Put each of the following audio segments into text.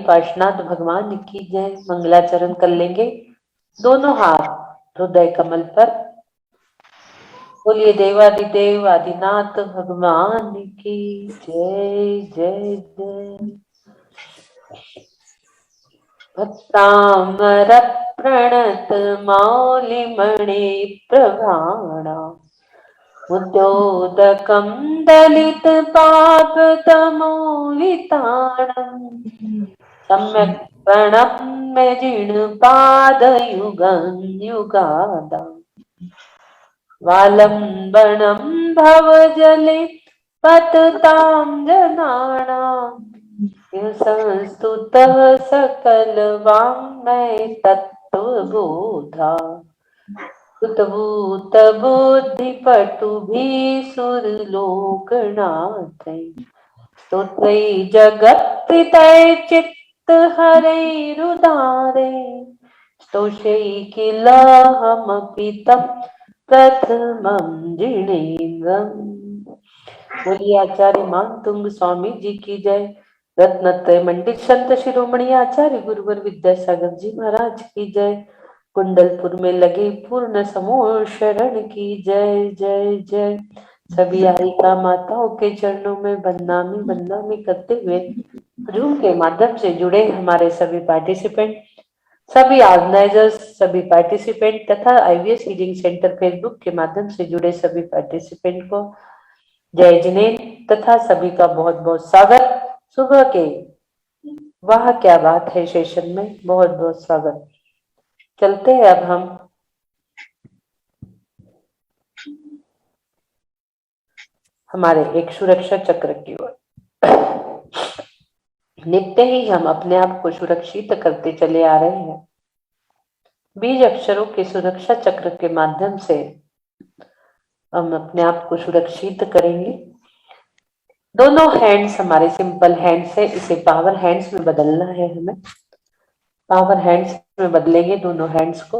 पार्श्वनाथ भगवान की जय। मंगलाचरण कर लेंगे, दोनों हाथ हृदय कमल पर। बोलिए देवादिदेव आदिनाथ भगवान की जय जय जय। भक्तामर प्रणत मौलिमणि प्रभाणा उद्योदकं दलित पापतमोलिताणम् सम्यक् प्रणम्य जिह्पादयुगं युगादाम् वालम्बनं भवजले पततां जनानाम् संस्तुतः सकलवाङ्मय तत्त्वबोधा सुतभूत बुद्धिपटुभिः सुरलोकनाथैः स्तोत्रैः जगत्प्रीतैः चित्तहरैरुदारैः स्तोषैः किलाहमपि तं प्रथमं जिनेन्द्रम्। बोलिए आचार्य मान तुंग स्वामी जी की जय। रत्नत्रय मंडित संत शिरोमणि आचार्य गुरुवर विद्यासागर जी महाराज की जय। कुंडलपुर में लगे पूर्ण समूह शरण की जय जय जय। सभी आयिका माताओं के चरणों में बंदनामी करते हुए जूम के माध्यम से जुड़े हमारे सभी पार्टिसिपेंट, सभी ऑर्गेनाइजर्स, सभी पार्टिसिपेंट तथा आईवीएस हीलिंग सेंटर फेसबुक के माध्यम से जुड़े सभी पार्टिसिपेंट को जय जिनेन्द्र तथा सभी का बहुत बहुत स्वागत। सुबह के वाह क्या बात है सेशन में बहुत बहुत स्वागत। चलते हैं अब हम हमारे एक सुरक्षा चक्र की ओर। नित्य ही हम अपने आप को सुरक्षित करते चले आ रहे हैं। बीज अक्षरों के सुरक्षा चक्र के माध्यम से हम अपने आप को सुरक्षित करेंगे। दोनों हैंड्स हमारे सिंपल हैंड्स है, इसे पावर हैंड्स में बदलना है। हमें पावर हैंड्स में बदलेंगे दोनों हैंड्स को।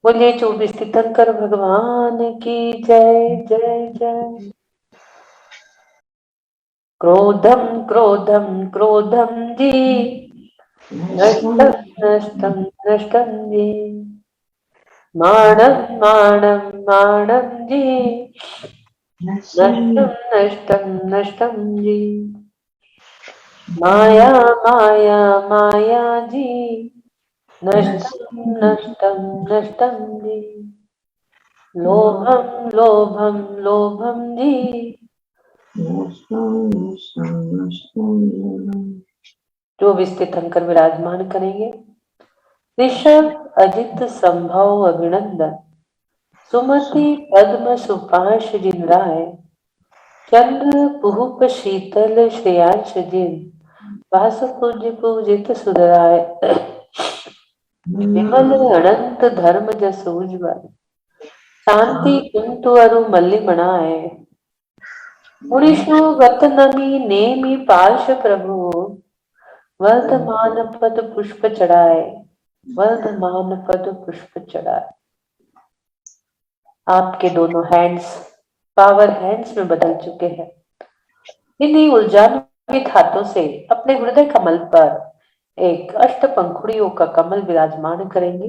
बोलिए 24 तीर्थंकर भगवान की जय जय जय। क्रोधम क्रोधम क्रोधम जी नष्टम नष्टम नष्टम जी। माणम माणम माणम जी नष्टम नष्टम नष्टम जी। माया माया माया जी नष्टम नष्टम नष्टम जी। लोभम लोभम लोभम जी। 24 तीर्थंकर विराजमान करेंगे। ऋषभ अजित संभव अभिनंदन सुमति पद्म सुपाश जिन राय चंद्र पुहुप शीतल श्रेयांश जिन वास पूज्य पूजित सुधराय विमल अनंत धर्म जस उज्ज्वल शांति कुंतु अरु मल्लिमणाय मुनिषु गत नमी नेमि पार्श प्रभु वर्धमान पद पुष्प चढ़ाए वर्धमान पद पुष्प चढ़ाए। आपके दोनों हैंड्स पावर हैंड्स में बदल चुके हैं। इन्हीं ऊर्जान्वित हाथों से अपने हृदय कमल पर एक अष्ट पंखुड़ियों का कमल विराजमान करेंगे,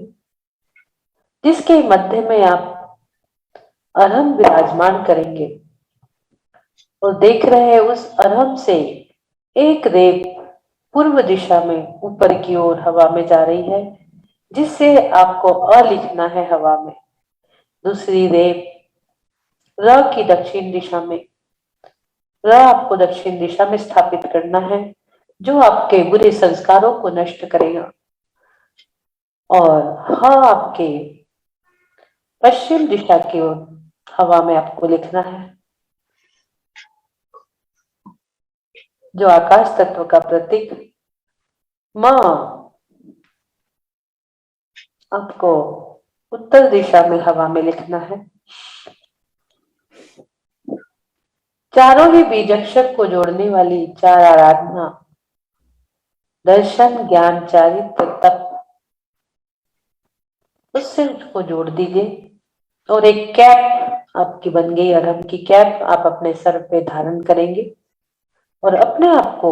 जिसके मध्य में आप अरहम विराजमान करेंगे और देख रहे हैं उस अरहम से एक रेत पूर्व दिशा में ऊपर की ओर हवा में जा रही है, जिससे आपको अ लिखना है हवा में। दूसरी रेत र की दक्षिण दिशा में, र आपको दक्षिण दिशा में स्थापित करना है, जो आपके बुरे संस्कारों को नष्ट करेगा। और ह आपके पश्चिम दिशा की ओर हवा में आपको लिखना है, जो आकाश तत्व का प्रतीक म आपको उत्तर दिशा में हवा में लिखना है। चारों ही बीज अक्षर को जोड़ने वाली चार आराधना दर्शन ज्ञान चारित्र तप, उससे उसको जोड़ दीजिए। और एक कैप आपकी बन गई, अरहम की कैप आप अपने सर पे धारण करेंगे और अपने आप को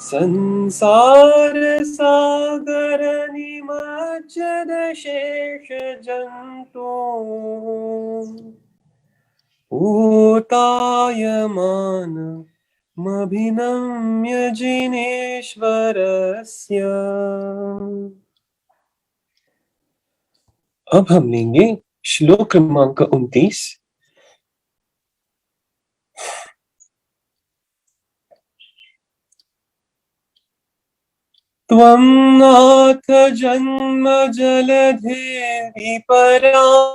संसार सागर निमज्जन शेष जंतु ऊतायमान मभिनम्य जिनेश्वरस्य। अब हम लेंगे श्लोक क्रमांक 29। त्वं नाथ जन्म जलधि पराङ्मुखोऽपि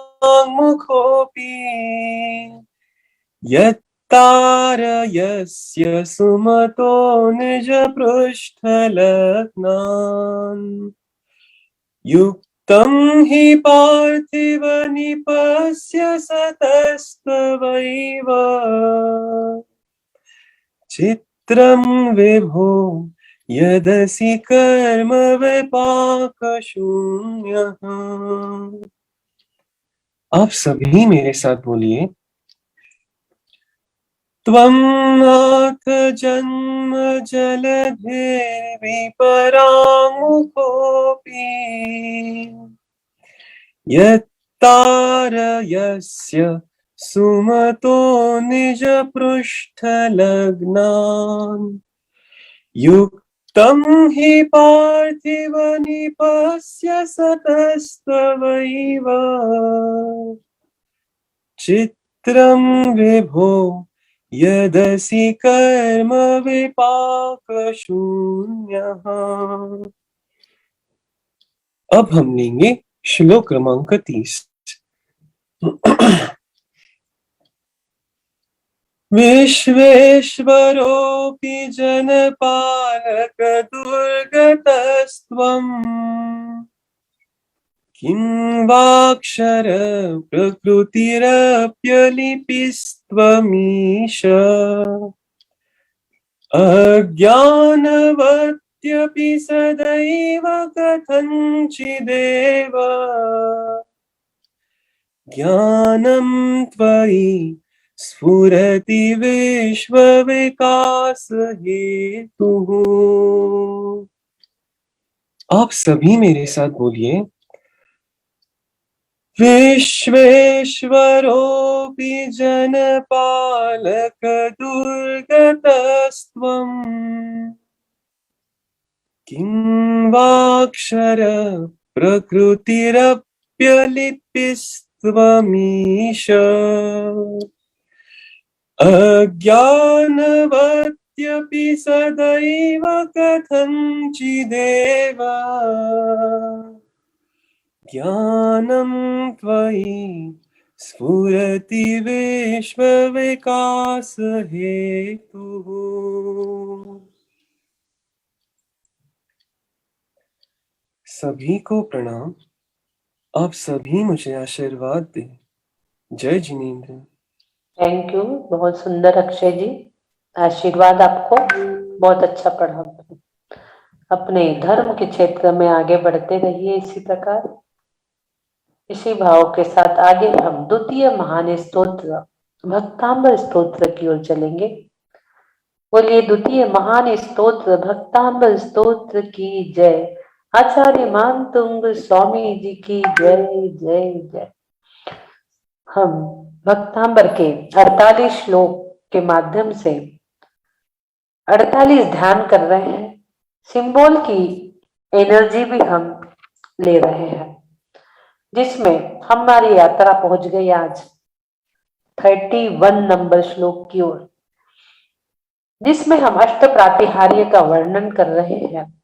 यत्तारयस्य सुमतो निज पृष्ठलग्नान् युक्तं हि पार्थिव निपस्य सतस्तवैव चित्रं विभो यदसि कर्म विपाकशून्यः। आप सभी मेरे साथ बोलिए, त्वं नाथ जन्म जलधिर्विपराङ्मुखोऽपि यत्तारयस्य सुमतो निज पृष्ठलग्नान् युक्तं हि पार्थिव निपस्य सतस्तवैव चित्रं विभो यदसि कर्म विपाकशून्यः। अब हम लेंगे श्लोक क्रमांक 30। विश्वेश्वरोऽपि जनपालक दुर्गतस्त्वम् किं वाक्षर प्रकृतिरप्यलिपिस्त्वमीश अज्ञानवत्यपि सदैव कथञ्चिदेव ज्ञानं त्वयि स्फुरति विश्वविकास हेतुः। आप सभी मेरे साथ बोलिए, विश्वेश्वरोऽपि जनपालक दुर्गतस्त्वम् किं वाक्षर प्रकृतिरप्यलिपिस्त्वमीश अज्ञानवत्यपि सदैव कथञ्चिदेव ज्ञानं त्वयि स्फुरति विश्वविकास हेतुः। सभी को प्रणाम। आप सभी मुझे आशीर्वाद दें। जय जिनेंद्र। थैंक यू, बहुत सुंदर अक्षय जी, आशीर्वाद आपको। बहुत अच्छा पढ़ा। अपने धर्म के क्षेत्र में आगे बढ़ते रहिए इसी प्रकार, इसी भाव के साथ आगे हम द्वितीय महान स्तोत्र भक्तांबर स्तोत्र की ओर चलेंगे। बोलिए द्वितीय महान स्तोत्र भक्तांबर स्तोत्र की जय। आचार्य मानतुंग स्वामी जी की जय जय जय। हम भक्तांबर के 48 श्लोक के माध्यम से 48 ध्यान कर रहे हैं। सिंबल की एनर्जी भी हम ले रहे हैं, जिसमें हमारी यात्रा पहुंच गई आज 31 नंबर श्लोक की ओर, जिसमें हम अष्ट प्रातिहार्य का वर्णन कर रहे हैं।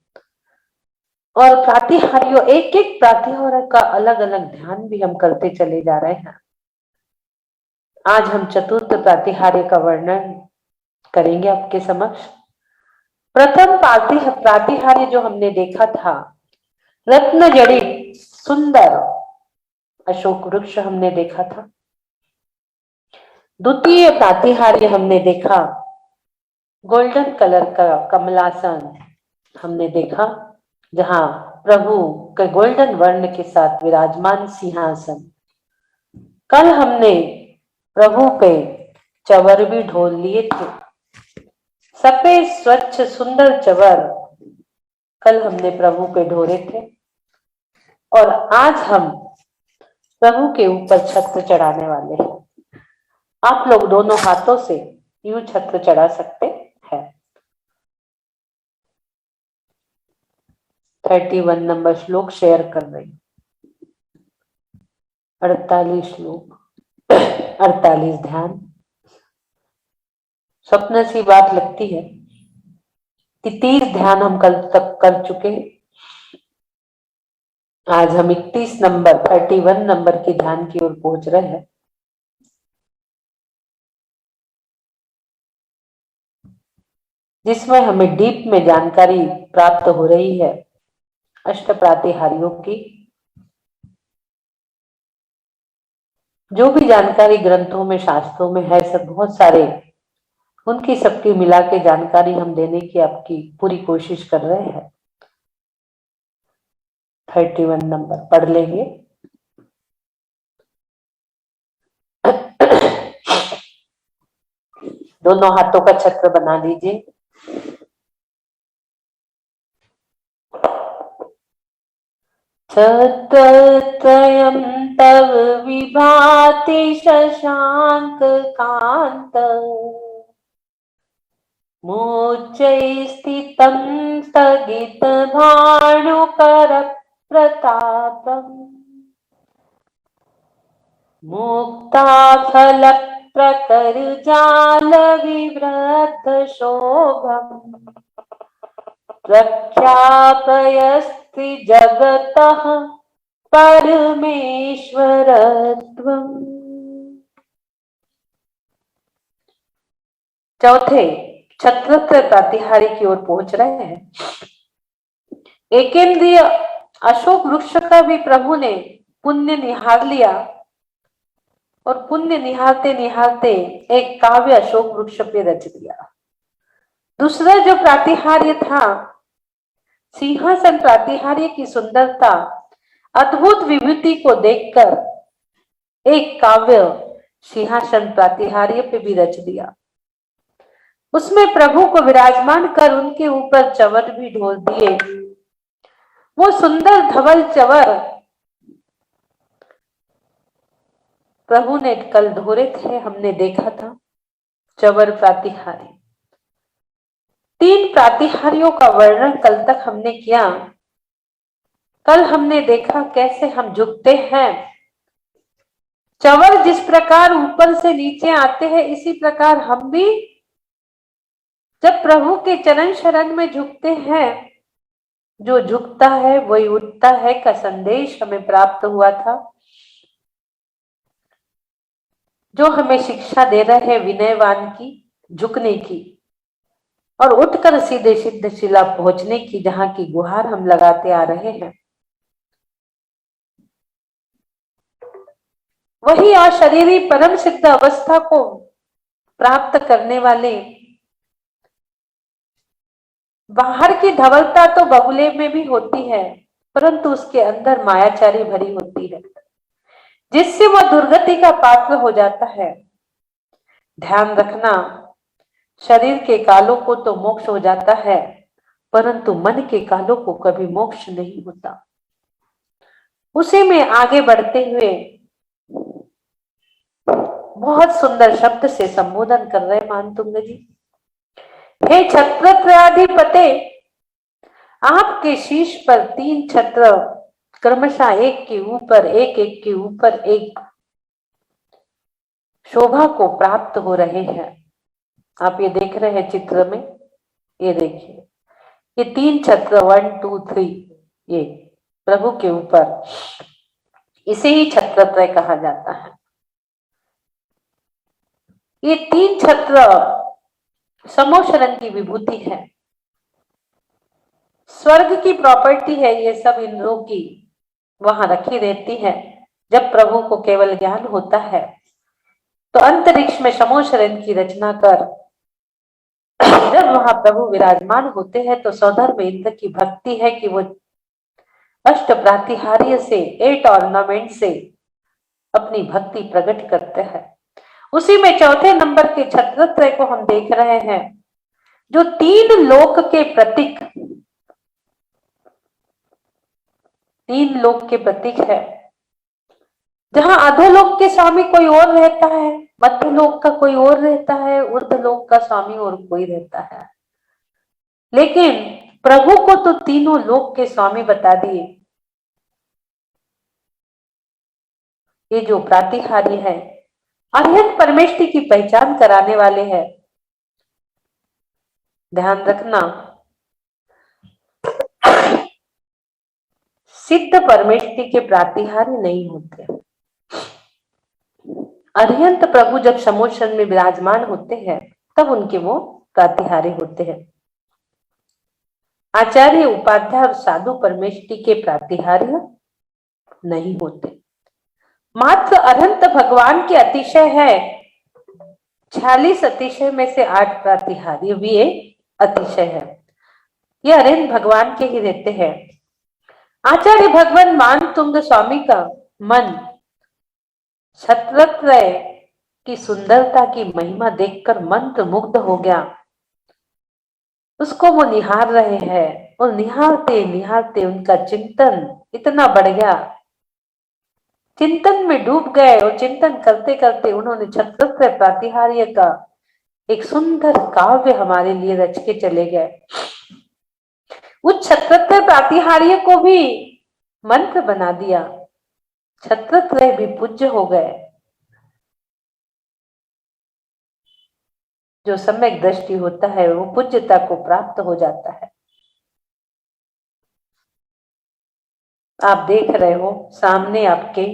और प्रातिहार्यों, एक एक प्रातिहार्य का अलग अलग ध्यान भी हम करते चले जा रहे हैं। आज हम चतुर्थ प्रातिहार्य का वर्णन करेंगे आपके समक्ष। प्रथम प्रातिहार्य जो हमने देखा था, रत्न जड़ित सुंदर अशोक वृक्ष हमने देखा था। द्वितीय प्रातिहार्य हमने देखा गोल्डन कलर का कमलासन हमने देखा, जहां प्रभु के गोल्डन वर्ण के साथ विराजमान सिंहासन। कल हमने प्रभु पे चवर भी ढोल लिए थे। सफेद स्वच्छ सुंदर चवर कल हमने प्रभु पे ढोरे थे और आज हम प्रभु के ऊपर छत्र चढ़ाने वाले हैं। आप लोग दोनों हाथों से यूं छत्र चढ़ा सकते हैं। 31 नंबर श्लोक शेयर कर रही हूं। 48 श्लोक 48 ध्यान। स्वप्न सी बात लगती है कि 30 ध्यान हम कल तक कर चुके हैं। आज हम 31 नंबर 31 नंबर के ध्यान की ओर पहुंच रहे हैं। जिसमें हमें डीप में जानकारी प्राप्त हो रही है अष्ट प्रातिहार्यों की। जो भी जानकारी ग्रंथों में शास्त्रों में है सब बहुत सारे, उनकी सबकी मिला के जानकारी हम देने की आपकी पूरी कोशिश कर रहे हैं। 31 नंबर पढ़ लेंगे। दोनों हाथों का छत्र बना लीजिए। छत्रत्रयं तव विभाति शशांक कांत मोच्चैस्थितं स्थगित भानुकर प्रतापम् मुक्ताफल प्रकर जाल विवृद्ध शोभम् प्रख्यापयस्ति जगतः परमेश्वरत्वम्। चौथे छत्रत्र प्रातिहारी की ओर पहुंच रहे हैं। एकेंद्रीय अशोक वृक्ष का भी प्रभु ने पुण्य निहार लिया और पुण्य निहारते निहारते एक काव्य अशोक वृक्ष पे रच दिया। दूसरा जो प्रातिहार्य था, सिंहासन प्रातिहार्य की सुंदरता अद्भुत विभूति को देखकर एक काव्य सिंहासन प्रातिहार्य पे भी रच दिया। उसमें प्रभु को विराजमान कर उनके ऊपर चवर भी ढोल दिए। वो सुंदर धवल चवर प्रभु ने कल ढोरे थे, हमने देखा था चवर प्रातिहार्य। 3 प्रातिहार्यों का वर्णन कल तक हमने किया। कल हमने देखा कैसे हम झुकते हैं। चवर जिस प्रकार ऊपर से नीचे आते हैं, इसी प्रकार हम भी जब प्रभु के चरण शरण में झुकते हैं, जो झुकता है वही उठता है का संदेश हमें प्राप्त हुआ था। जो हमें शिक्षा दे रहे हैं विनयवान की, झुकने की और उठकर सीधे सिद्ध शिला पहुंचने की, जहां की गुहार हम लगाते आ रहे हैं। वही अशरीरी परम सिद्ध अवस्था को प्राप्त करने वाले। बाहर की धवलता तो बगुले में भी होती है, परंतु उसके अंदर मायाचारी भरी होती है, जिससे वह दुर्गति का पात्र हो जाता है। ध्यान रखना, शरीर के कालों को तो मोक्ष हो जाता है, परंतु मन के कालों को कभी मोक्ष नहीं होता। उसी में आगे बढ़ते हुए बहुत सुंदर शब्द से संबोधन कर रहे मानतुंग जी। हे छत्रत्राधिपते, आपके शीश पर 3 छत्र क्रमशः एक के ऊपर एक, एक के ऊपर एक शोभा को प्राप्त हो रहे हैं। आप ये देख रहे हैं चित्र में, ये देखिए, ये 3 छत्र 1 2 3 ये प्रभु के ऊपर, इसे ही छत्रत्रय कहा जाता है। ये 3 छत्र समोशरण की विभूति है, स्वर्ग की प्रॉपर्टी है। ये सब इंद्रों की वहां रखी रहती है। जब प्रभु को केवल ज्ञान होता है तो अंतरिक्ष में समोशरण की रचना कर जब वहां प्रभु विराजमान होते हैं तो सौधर्म इंद्र की भक्ति है कि वो अष्ट प्रातिहार्य से 8 ऑर्नामेंट से अपनी भक्ति प्रकट करते हैं। उसी में चौथे नंबर के छत्रत्रय को हम देख रहे हैं, जो तीन लोक के प्रतीक, तीन लोक के प्रतीक है। जहां अधोलोक के स्वामी कोई और रहता है, मध्य लोक का कोई और रहता है, ऊर्ध्व लोक का स्वामी और कोई रहता है, लेकिन प्रभु को तो तीनों लोक के स्वामी बता दिए। ये जो प्रातिहारी है, अरिहंत परमेष्टि की पहचान कराने वाले हैं। ध्यान रखना, सिद्ध परमेष्टि के प्रातिहारी नहीं होते। अरिहंत प्रभु जब समोशन में विराजमान होते हैं तब उनके वो प्रातिहारी होते हैं। आचार्य, उपाध्याय और साधु परमेष्टि के प्रातिहार्य नहीं होते। मात्र अनंत भगवान के अतिशय है। 46 अतिशय में से 8 प्रातिहार्य भी अतिशय है। ये अरिहंत भगवान के ही रहते हैं। आचार्य भगवान मानतुंग स्वामी का मन छत्रत्रय की सुंदरता की महिमा देखकर मंत्र मुग्ध हो गया। उसको वो निहार रहे हैं और निहारते निहारते उनका चिंतन इतना बढ़ गया, चिंतन में डूब गए और चिंतन करते करते उन्होंने छत्रत्रय प्रातिहार्य का एक सुंदर काव्य हमारे लिए रच के चले गए। उस छत्रत्रय प्रातिहार्य को भी मंत्र बना दिया, छत्रत्रय भी पूज्य हो गए। जो सम्यक दृष्टि होता है वो पूज्यता को प्राप्त हो जाता है। आप देख रहे हो सामने आपके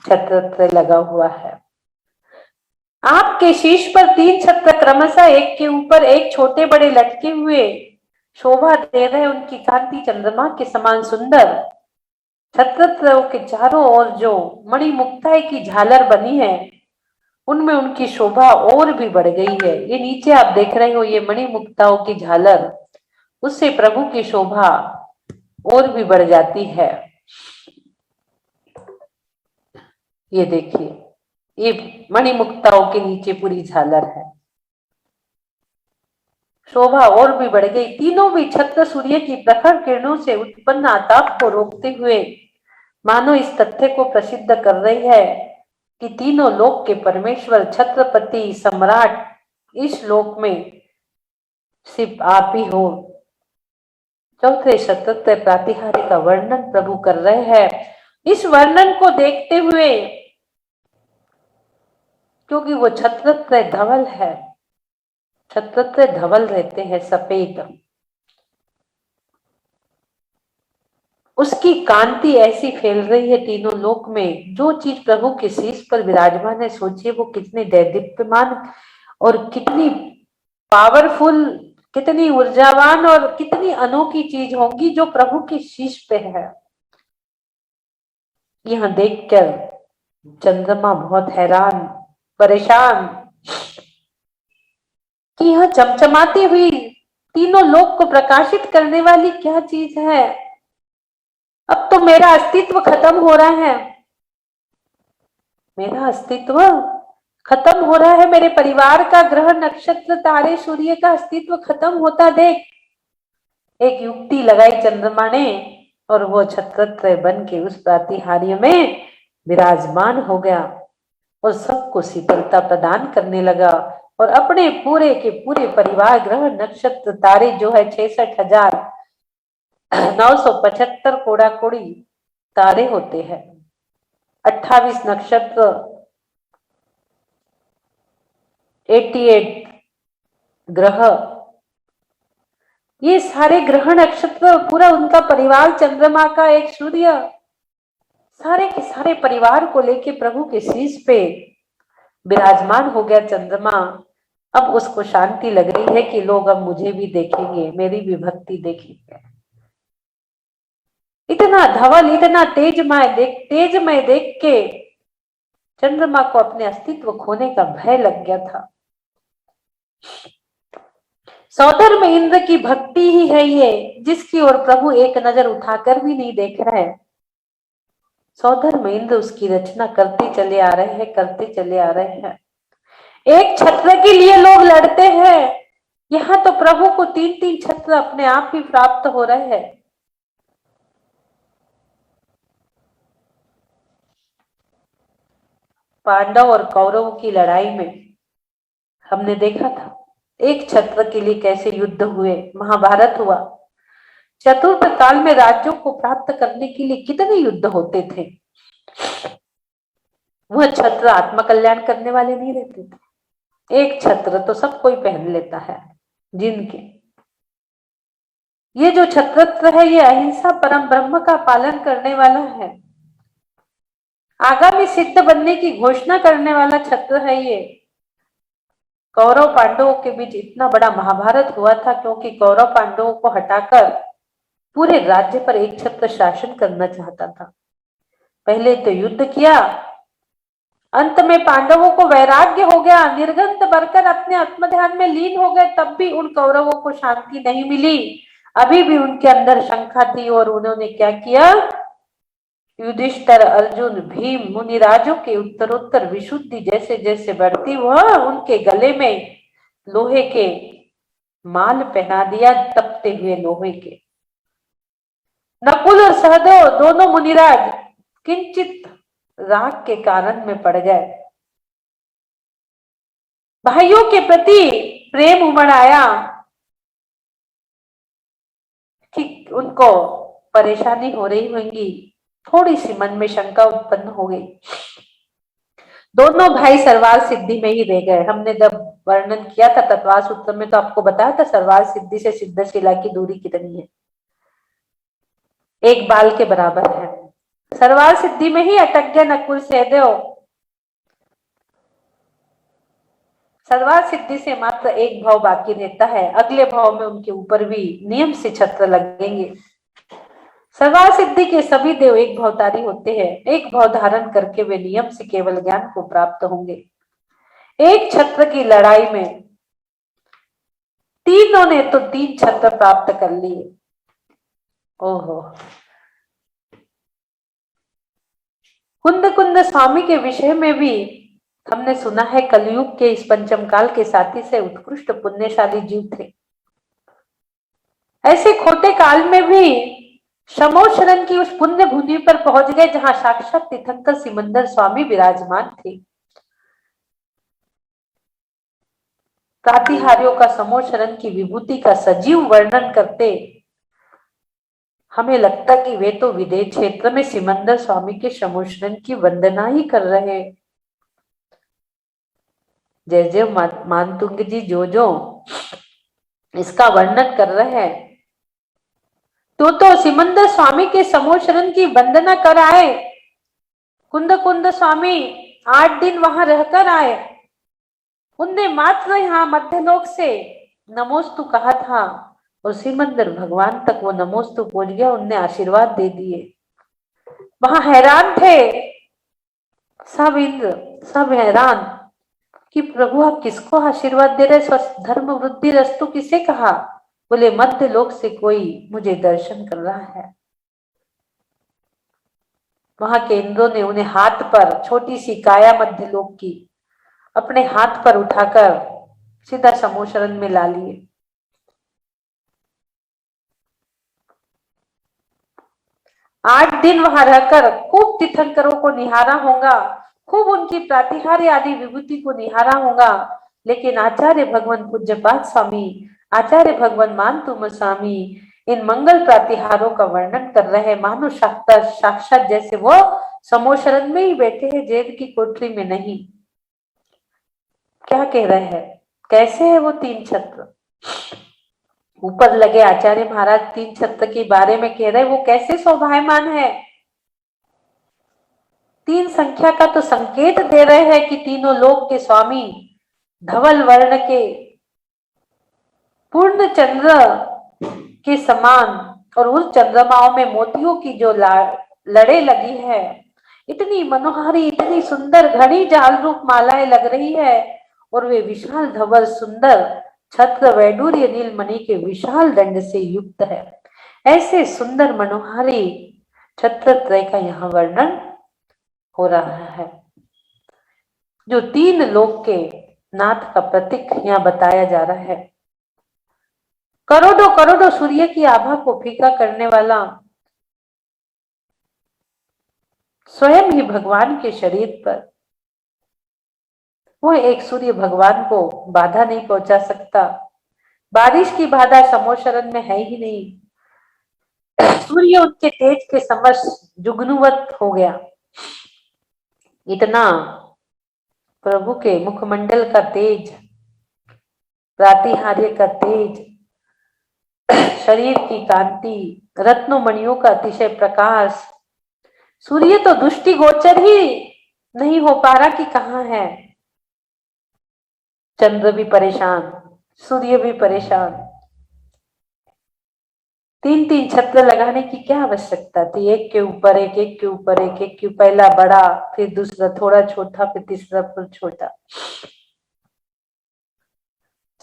छत्रत्रय लगा हुआ है। आपके शीश पर 3 छत्र क्रमशः एक के ऊपर एक छोटे बड़े लटके हुए शोभा दे रहे। उनकी कांति चंद्रमा के समान सुंदर। छत्रत्रयों के चारों ओर जो मणिमुक्ताएं की झालर बनी है उनमें उनकी शोभा और भी बढ़ गई है। ये नीचे आप देख रहे हो, ये मणिमुक्ताओं की झालर, उससे प्रभु की शोभा और भी बढ़ जाती है। ये देखिए, ये मणिमुक्ताओं के नीचे पूरी झालर है, शोभा और भी बढ़ गई। तीनों भी छत्र सूर्य की प्रखर किरणों से उत्पन्न आताप को रोकते हुए मानो इस तथ्य को प्रसिद्ध कर रही है कि तीनों लोक के परमेश्वर, छत्रपति, सम्राट इस लोक में सिर्फ आप ही हो। चौथे छत्रत्रय प्रातिहार्य का वर्णन प्रभु कर रहे हैं। इस वर्णन को देखते हुए, क्योंकि वो छत्रत्रय धवल है, छत्रत्रय धवल रहते हैं, सफेद, उसकी कांति ऐसी फैल रही है तीनों लोक में। जो चीज प्रभु के शीश पर विराजमान है, सोचिए वो कितने दैदीप्यमान और कितनी पावरफुल, कितनी ऊर्जावान और कितनी अनोखी चीज होगी जो प्रभु के शीश पे है। यह देखकर चंद्रमा बहुत हैरान, परेशान कि यह चमचमाती हुई तीनों लोक को प्रकाशित करने वाली क्या चीज है। अब तो मेरा अस्तित्व खत्म हो रहा है, मेरा अस्तित्व खत्म हो रहा है, मेरे परिवार का, ग्रह नक्षत्र तारे सूर्य का अस्तित्व खत्म होता देख एक युक्ति लगाई चंद्रमा ने और वो छत्रत्रय बन के उस प्रातिहार्य में विराजमान हो गया और सबको शीतलता प्रदान करने लगा। और अपने पूरे के पूरे परिवार, ग्रह नक्षत्र तारे जो है 66,975 कोड़ा कोड़ी तारे होते हैं, 28 नक्षत्र, 88 ग्रह, ये सारे ग्रह नक्षत्र, पूरा उनका परिवार, चंद्रमा का एक सूर्य, सारे के सारे परिवार को लेके प्रभु के शीश पे विराजमान हो गया चंद्रमा। अब उसको शांति लग रही है कि लोग अब मुझे भी देखेंगे, मेरी भी भक्ति देखेंगे। इतना धवल, इतना तेजमय देख के चंद्रमा को अपने अस्तित्व खोने का भय लग गया था। सौधर्म इंद्र की भक्ति ही है ये, जिसकी ओर प्रभु एक नजर उठाकर भी नहीं देख रहे हैं। सौधर्म इंद्र उसकी रचना करते चले आ रहे हैं, करते चले आ रहे हैं। एक छत्र के लिए लोग लड़ते हैं, यहाँ तो प्रभु को 3-3 छत्र अपने आप ही प्राप्त हो रहे हैं। पांडव और कौरवों की लड़ाई में हमने देखा था एक छत्र के लिए कैसे युद्ध हुए, महाभारत हुआ। चतुर्थ काल में राज्यों को प्राप्त करने के लिए कितने युद्ध होते थे। वह छत्र आत्मकल्याण करने वाले नहीं रहते थे। एक छत्र तो सब कोई पहन लेता है जिनके। ये जो छत्रत्व है ये अहिंसा परम ब्रह्म का पालन करने वाला है, आगामी सिद्ध बनने की घोषणा करने वाला छत्र है ये। कौरव पांडवों के बीच इतना बड़ा महाभारत हुआ था क्योंकि कौरव पांडवों को हटाकर पूरे राज्य पर एक छत्र शासन करना चाहता था। पहले तो युद्ध किया, अंत में पांडवों को वैराग्य हो गया, निर्गंत बरकर अपने आत्मध्यान में लीन हो गए, तब भी उन कौरवों को शांति नहीं मिली। अभी भी उनके अंदर शंका थी और उन्होंने क्या किया, युधिष्ठिर, अर्जुन, भीम, मुनिराजों के उत्तरोत्तर विशुद्धि जैसे जैसे बढ़ती वह उनके गले में लोहे के माल पहना दिया, तपते हुए लोहे के। नकुल और सहदेव दोनों मुनिराज किंचित राग के कारण में पड़ गए। भाइयों के प्रति प्रेम उमड़ आया कि उनको परेशानी हो रही होगी, थोड़ी सी मन में शंका उत्पन्न हो गई। दोनों भाई सरवार सिद्धि में ही रह गए। हमने जब वर्णन किया था तत्वार सूत्र में तो आपको बताया था सरवार सिद्धि से सिद्धशिला की दूरी कितनी है, एक बाल के बराबर है। सरवार सिद्धि में ही अटक गए नकुल सहदेव। सरवार सिद्धि से मात्र एक भाव बाकी रहता है, अगले भाव में उनके ऊपर भी नियम से छत्र लगेंगे। सरवार सिद्धि के सभी देव एक भावधारी होते हैं, एक भाव धारण करके वे नियम से केवल ज्ञान को प्राप्त होंगे। एक छत्र की लड़ाई में तीनों ने तो 3 छत्र प्राप्त कर लिए। ओहो, कुंद स्वामी के विषय में भी हमने सुना है कलयुग के इस पंचम काल के साथी से उत्कृष्ट पुण्यशाली जीव थे। ऐसे खोटे काल में भी शमोशरण की उस पुण्य भूमि पर पहुंच गए जहां साक्षात तीर्थंकर सिमंदर स्वामी विराजमान थे। प्रातिहार्यों का समोशरण की विभूति का सजीव वर्णन करते हमें लगता कि वे तो विदेश क्षेत्र में सिमंदर स्वामी के समोशरण की वंदना ही कर रहे। जय जय मानतुंग जी जो इसका वर्णन कर रहे हैं तो सिमंदर स्वामी के समोशरण की वंदना कर आए। कुंद स्वामी 8 दिन वहां रहकर आए। उनने मात्र यहाँ मध्यलोक से नमोस्तु कहा था और सिमंदर भगवान तक वो नमोस्तु पहुंच गया, उनने आशीर्वाद दे दिए। वहां हैरान थे सब, इंद्र सब हैरान कि प्रभु आप किसको आशीर्वाद दे रहे, स्वस्थ धर्म वृद्धि रस्तु किसे कहा। बोले मध्य लोक से कोई मुझे दर्शन कर रहा है। वहां के इंद्रों ने उन्हें हाथ पर, छोटी सी काया मध्य लोक की, अपने हाथ पर उठाकर सीधा समोशरण में ला लिए। आठ दिन वहां रहकर खूब तीर्थंकरों को निहारा होगा, खूब उनकी प्रातिहार्य आदि विभूति को निहारा होगा। लेकिन आचार्य भगवान पूज्यपाद स्वामी, आचार्य भगवान मानतुम स्वामी इन मंगल प्रातिहारों का वर्णन कर रहे हैं, मानो साक्षात जैसे वो समोशरण में ही बैठे हैं, जेल की कोठरी में नहीं। क्या कह रहे हैं, कैसे है वो 3 छत्र ऊपर लगे। आचार्य महाराज 3 छत्र के बारे में कह रहे, वो कैसे शोभायमान है। 3 संख्या का तो संकेत दे रहे हैं कि तीनों लोक के स्वामी धवल वर्ण के पूर्ण चंद्र के समान, और उस चंद्रमाओं में मोतियों की जो लड़े लगी है, इतनी मनोहारी, इतनी सुंदर घड़ी जाल रूप मालाएं लग रही है, और वे विशाल धवल सुंदर छत्र वैडूर्य नीलमणि के विशाल दंड से युक्त है। ऐसे सुंदर मनोहारी छत्र त्रय का यहाँ वर्णन हो रहा है, जो 3 लोक के नाथ का प्रतीक यहाँ बताया जा रहा है। करोड़ों करोड़ों सूर्य की आभा को फीका करने वाला स्वयं ही भगवान के शरीर पर, वो एक सूर्य भगवान को बाधा नहीं पहुंचा सकता। बारिश की बाधा समोशरण में है ही नहीं। सूर्य उनके तेज के समक्ष जुगनुवत हो गया। इतना प्रभु के मुखमंडल का तेज, प्रातिहार्य का तेज, शरीर की कांति, रत्नों मणियों का अतिशय प्रकाश, सूर्य तो दृष्टि गोचर ही नहीं हो पा रहा कि कहाँ है। चंद्र भी परेशान, सूर्य भी परेशान। तीन तीन छत्र लगाने की क्या आवश्यकता थी? एक के ऊपर एक, एक के ऊपर एक, एक के पहला बड़ा, फिर दूसरा थोड़ा छोटा, फिर तीसरा फिर छोटा।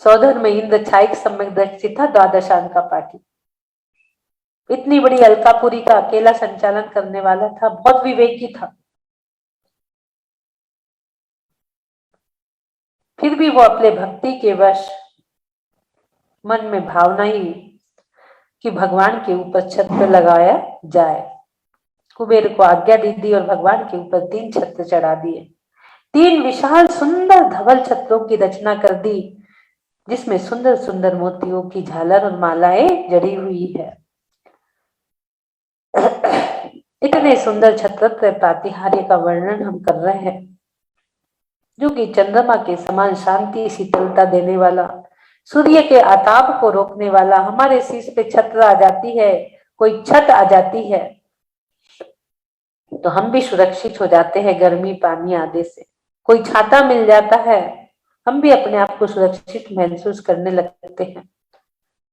सौधर में इंद्र छाइक सम्यक दृष्टि था, द्वादशांग का पाठी। इतनी बड़ी अलकापुरी का अकेला संचालन करने वाला था, बहुत विवेकी था। फिर भी वो अपने भक्ति के वश मन में भावना ही कि भगवान के ऊपर छत्र लगाया जाए। कुबेर को आज्ञा दे दी और भगवान के ऊपर 3 छत्र चढ़ा दिए। 3 विशाल सुंदर धवल छत्रों की रचना कर दी, जिसमें सुंदर सुंदर मोतियों की झालर और मालाएं जड़ी हुई है। इतने सुंदर छत्र प्रातिहार्य का वर्णन हम कर रहे हैं, जो कि चंद्रमा के समान शांति शीतलता देने वाला, सूर्य के आताप को रोकने वाला। हमारे शीश पे छत्र आ जाती है, कोई छत आ जाती है, तो हम भी सुरक्षित हो जाते हैं गर्मी पानी आदि से। कोई छाता मिल जाता है, हम भी अपने आप को सुरक्षित महसूस करने लगते हैं।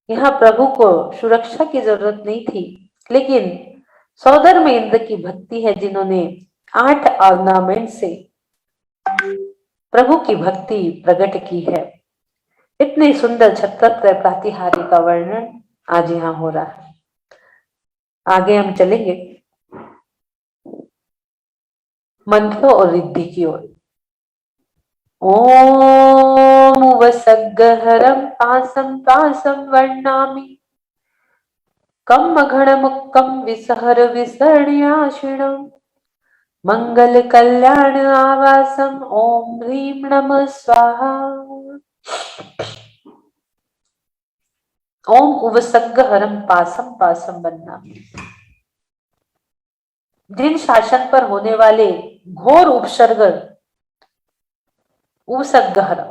यहाँ प्रभु को सुरक्षा की जरूरत नहीं थी, लेकिन सौदर में इंद्र की भक्ति है, जिन्होंने 8 ऑर्नामेंट से प्रभु की भक्ति प्रकट की है। इतने सुंदर छत्र प्रातिहार्य का वर्णन आज यहाँ हो रहा है। आगे हम चलेंगे मंत्र और रिद्धि की ओर। ओम वसग्गहरं पासं पासं वर्णामि कम घणमुक्कं विसहर विसर्ण्याशिणं मंगल कल्याण आवासम ओम ह्रीं नमः स्वाहा। ओम उवसग्गहरं पासं पासं वर्णामि, जिन शासन पर होने वाले घोर उपसर्ग, उपसर्गहर,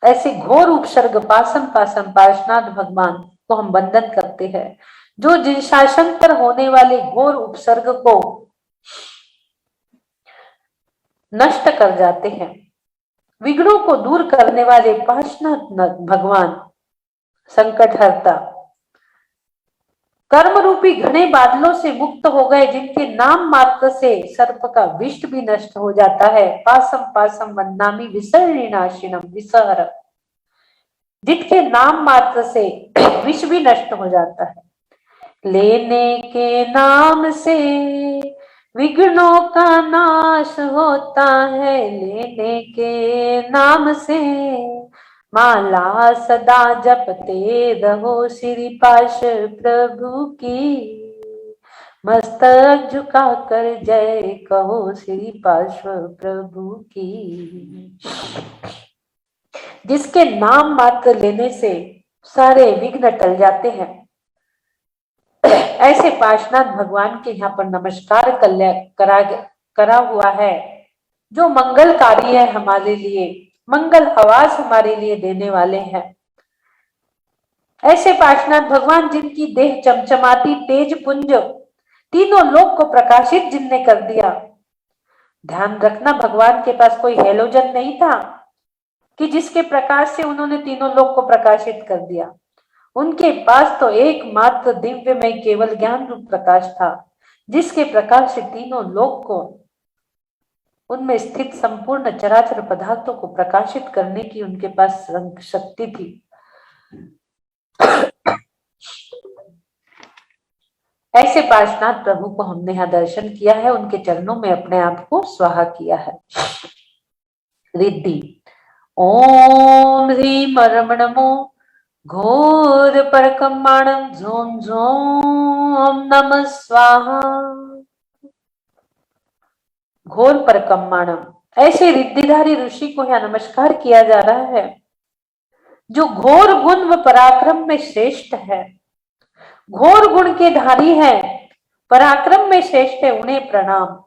ऐसे घोर उपसर्ग पासम पासम पार्शनाथ भगवान को हम बंधन करते हैं, जो जिन शासन पर होने वाले घोर उपसर्ग को नष्ट कर जाते हैं, विघ्नों को दूर करने वाले पार्शनाथ भगवान, संकट हरता, कर्म रूपी घने बादलों से मुक्त हो गए, जिनके नाम मात्र से सर्प का विष भी नष्ट हो जाता है। पासम पासम वन्नामि विसर्णिनाशिनम विसहर, जिनके नाम मात्र से विष भी नष्ट हो जाता है। लेने के नाम से विघ्नों का नाश होता है, लेने के नाम से माला सदा जपते रहो, श्री पाश प्रभु की मस्तक झुका कर जय कहो, श्री पाश प्रभु की। जिसके नाम मात्र लेने से सारे विघ्न टल जाते हैं, ऐसे पार्शनाथ भगवान के यहाँ पर नमस्कार करा हुआ है, जो मंगलकारी है हमारे लिए, मंगल आवास हमारे लिए देने वाले हैं। ऐसे पार्शनाथ भगवान जिनकी देह चमचमाती तेज पुंज तीनों लोक को प्रकाशित जिनने कर दिया। ध्यान रखना, भगवान के पास कोई हेलोजन नहीं था कि जिसके प्रकाश से उन्होंने तीनों लोक को प्रकाशित कर दिया। उनके पास तो एकमात्र दिव्य में केवल ज्ञान रूप प्रकाश था, जिसके प्रकाश से तीनों लोक को, उनमें स्थित संपूर्ण चराचर पदार्थों को प्रकाशित करने की उनके पास शक्ति थी। ऐसे पार्शनाथ प्रभु को हमने यहाँ दर्शन किया है, उनके चरणों में अपने आप को स्वाहा किया है। रिद्धि। ओम ह्रीं नमो घोर परकम्माणं झोम झोम नमः स्वाहा। घोर परकम्माणम, ऐसे रिद्धिधारी ऋषि को यहाँ नमस्कार किया जा रहा है जो घोर गुण व पराक्रम में श्रेष्ठ है। घोर गुण के धारी है, पराक्रम में श्रेष्ठ है, उन्हें प्रणाम।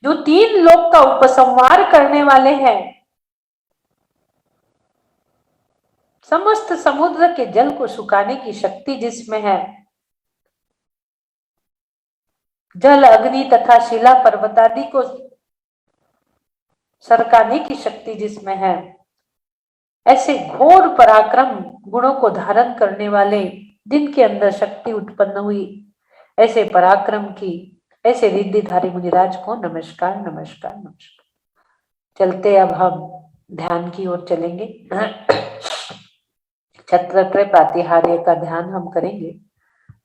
जो 3 लोक का उपसंहार करने वाले हैं, समस्त समुद्र के जल को सुखाने की शक्ति जिसमें है, जल अग्नि तथा शिला पर्वत आदि को सरकाने की शक्ति जिसमें है, ऐसे घोर पराक्रम गुणों को धारण करने वाले, जिनके अंदर शक्ति उत्पन्न हुई, ऐसे पराक्रम की, ऐसे रिद्धिधारी मुनिराज को नमस्कार नमस्कार नमस्कार। चलते अब हम ध्यान की ओर चलेंगे। छत्रत्रय प्रातिहार्य का ध्यान हम करेंगे।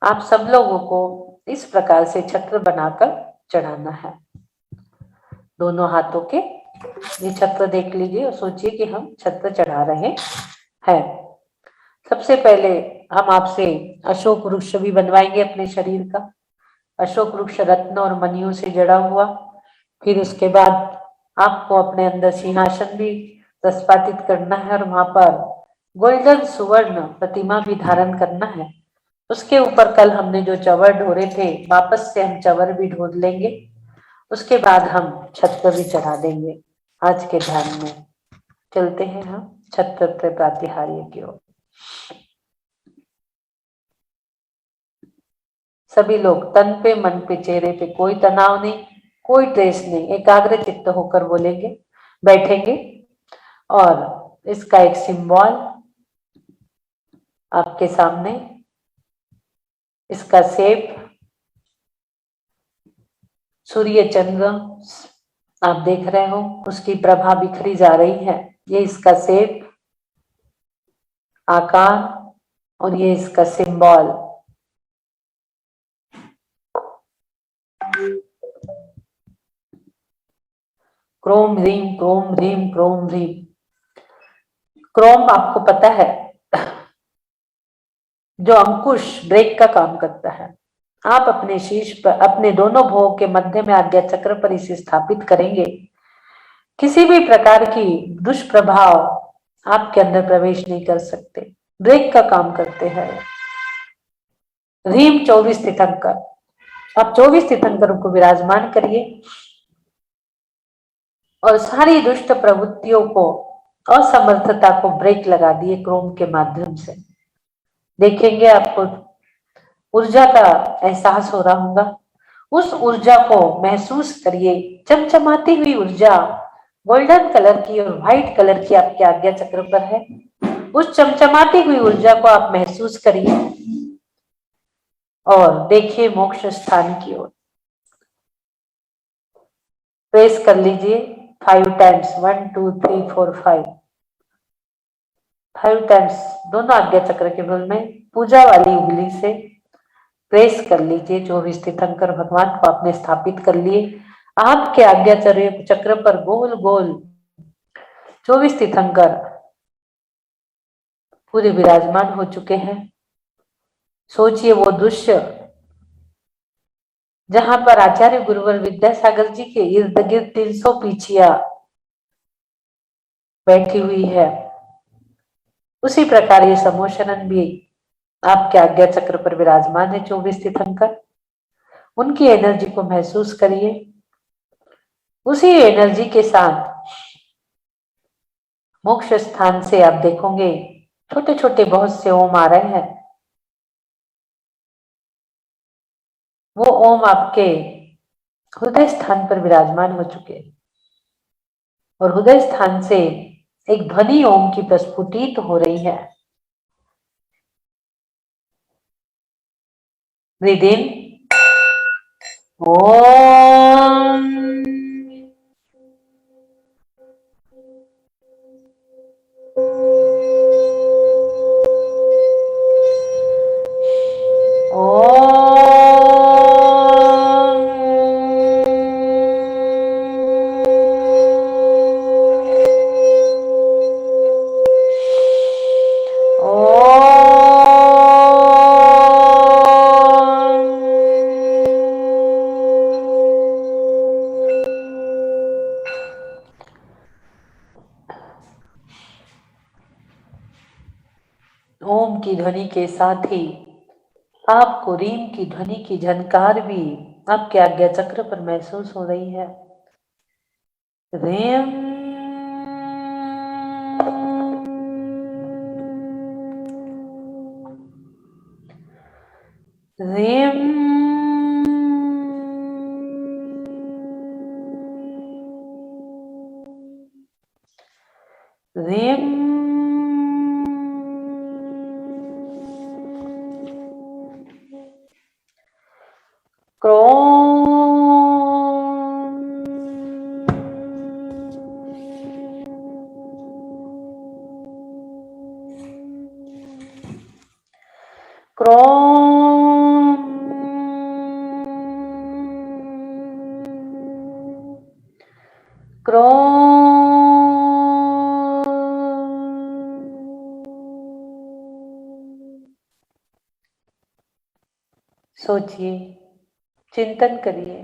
आप सब लोगों को इस प्रकार से छत्र बनाकर चढ़ाना है। दोनों हाथों के ये छत्र देख लीजिए और सोचिए कि हम छत्र चढ़ा रहे हैं। सबसे पहले हम आपसे अशोक वृक्ष भी बनवाएंगे अपने शरीर का। अशोक वृक्ष रत्न और मणियों से जड़ा हुआ। फिर उसके बाद आपको अपने अंदर सिंहासन भी प्रस्फाटित करना है और वहां पर गोल्डन सुवर्ण प्रतिमा भी धारण करना है। उसके ऊपर कल हमने जो चवर ढोरे थे, वापस से हम चवर भी ढोर लेंगे। उसके बाद हम छत्र भी चढ़ा देंगे। आज के ध्यान में चलते हैं हम छत्रत्रय प्रातिहार्य की ओर। सभी लोग तन पे, मन पे, चेहरे पे कोई तनाव नहीं, कोई ट्रेस नहीं, एकाग्र चित्त होकर बोलेंगे, बैठेंगे। और इसका एक सिंबल आपके सामने, इसका शेप सूर्य चंद्र आप देख रहे हो, उसकी प्रभा बिखरी जा रही है। ये इसका शेप, आकार और ये इसका सिंबल। क्रोम ह्रीम क्रोम ह्रीम क्रोम ह्रीम। क्रोम आपको पता है जो अंकुश ब्रेक का काम करता है। आप अपने शीश पर, अपने दोनों भुवों के मध्य में आज्ञा चक्र पर इसे स्थापित करेंगे। किसी भी प्रकार की दुष्प्रभाव आपके अंदर प्रवेश नहीं कर सकते, ब्रेक का काम करते हैं। रीम 24 तीर्थंकर, आप 24 तीर्थंकरों को विराजमान करिए और सारी दुष्ट प्रवृत्तियों को, असमर्थता को ब्रेक लगा दिए क्रोम के माध्यम से। देखेंगे आपको ऊर्जा का एहसास हो रहा होगा। उस ऊर्जा को महसूस करिए, चमचमाती हुई ऊर्जा गोल्डन कलर की और व्हाइट कलर की आपके आज्ञा चक्र पर है। उस चमचमाती हुई ऊर्जा को आप महसूस करिए और देखिए मोक्ष स्थान की ओर। प्रेस कर लीजिए 5 टाइम्स, 1 2 3 4 5 टाइम्स दोनों आज्ञा चक्र के बल में पूजा वाली उंगली से प्रेस कर लीजिए। 24 तीर्थंकर भगवान को आपने स्थापित कर लिए। आपके आज्ञा चक्र पर गोल गोल 24 तीर्थंकर पूरे विराजमान हो चुके हैं। सोचिए वो दृश्य जहां पर आचार्य गुरुवर विद्यासागर जी के इर्द गिर्द 300 पीछिया बैठी हुई है, उसी प्रकार ये समोशनन भी आपके आज्ञा चक्र पर विराजमान है। 24 तीर्थंकर, उनकी एनर्जी को महसूस करिए। उसी एनर्जी के साथ मोक्ष स्थान से आप देखोगे छोटे छोटे बहुत से ओम आ रहे हैं। वो ओम आपके हृदय स्थान पर विराजमान हो चुके हैं और हृदय स्थान से एक ध्वनि ओम की प्रस्फुटित हो रही है। ब्रीद इन ओम, ओम की ध्वनि के साथ ही आपको रीम की ध्वनि की झनकार भी आपके आज्ञा चक्र पर महसूस हो रही है। रीम रीम रीम क्रोम क्रोम क्रोम। सोचिए, चिंतन करिए,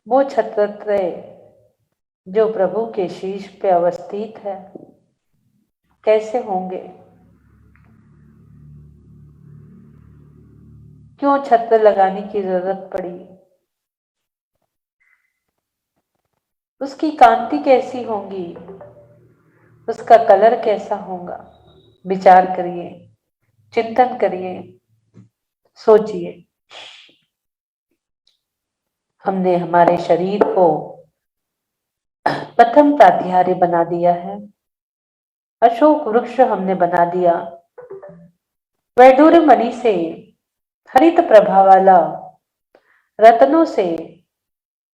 वो छत्रत्रय जो प्रभु के शीश पे अवस्थित है कैसे होंगे? क्यों छत्र लगाने की जरूरत पड़ी? उसकी कांति कैसी होंगी? उसका कलर कैसा होगा? विचार करिए, चिंतन करिए, सोचिए। हमने हमारे शरीर को प्रथम प्राध्यार्य बना दिया है, अशोक वृक्ष हमने बना दिया, वैडूर्य मणि से हरित प्रभा वाला रत्नों से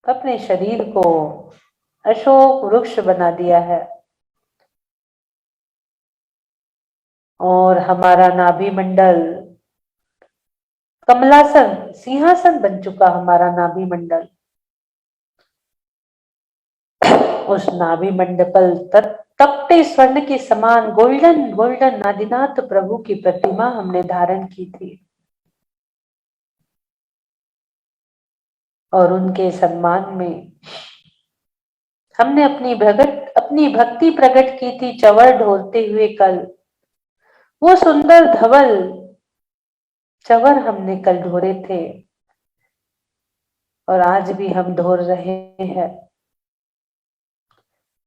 अपने शरीर को अशोक वृक्ष बना दिया है। और हमारा नाभि मंडल कमलासन सिंहासन बन चुका। हमारा नाभि मंडल, उस नाभि मंडपल तपते स्वर्ण के समान गोल्डन गोल्डन आदिनाथ प्रभु की प्रतिमा हमने धारण की थी और उनके सम्मान में हमने अपनी भक्ति प्रकट की थी। चवर ढोलते हुए कल वो सुंदर धवल चवर हमने कल ढोरे थे और आज भी हम ढोर रहे हैं,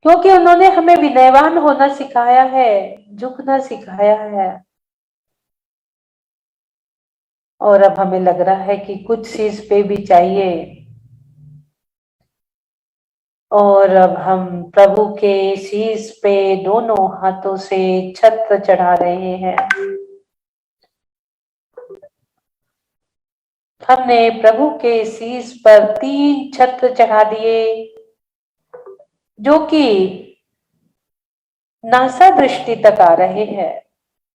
क्योंकि उन्होंने हमें विनयवान होना सिखाया है, झुकना सिखाया है। और अब हमें लग रहा है कि कुछ शीश पे भी चाहिए और अब हम प्रभु के शीश पे दोनों हाथों से छत्र चढ़ा रहे हैं। हमने प्रभु के शीश पर 3 छत्र चढ़ा दिए जो कि नासा दृष्टि तक आ रहे हैं,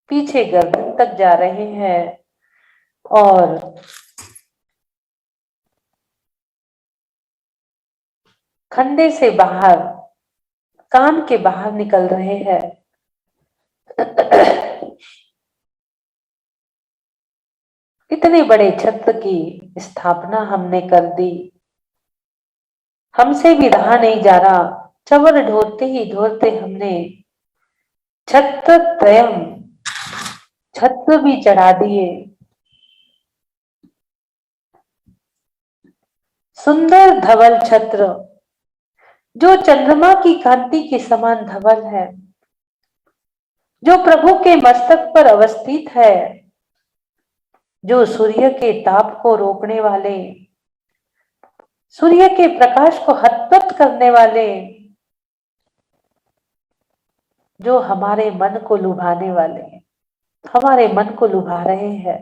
पीछे गर्दन तक जा रहे हैं और खंडे से बाहर, कान के बाहर निकल रहे हैं। इतने बड़े छत्र की स्थापना हमने कर दी, हमसे भी रहा नहीं जा रहा। चवर ढोते ही ढोते हमने छत्र भी चढ़ा दिए। सुंदर धवल छत्र जो चंद्रमा की कांति के समान धवल है, जो प्रभु के मस्तक पर अवस्थित है, जो सूर्य के ताप को रोकने वाले, सूर्य के प्रकाश को हतप्रत करने वाले, जो हमारे मन को लुभाने वाले, हमारे मन को लुभा रहे हैं।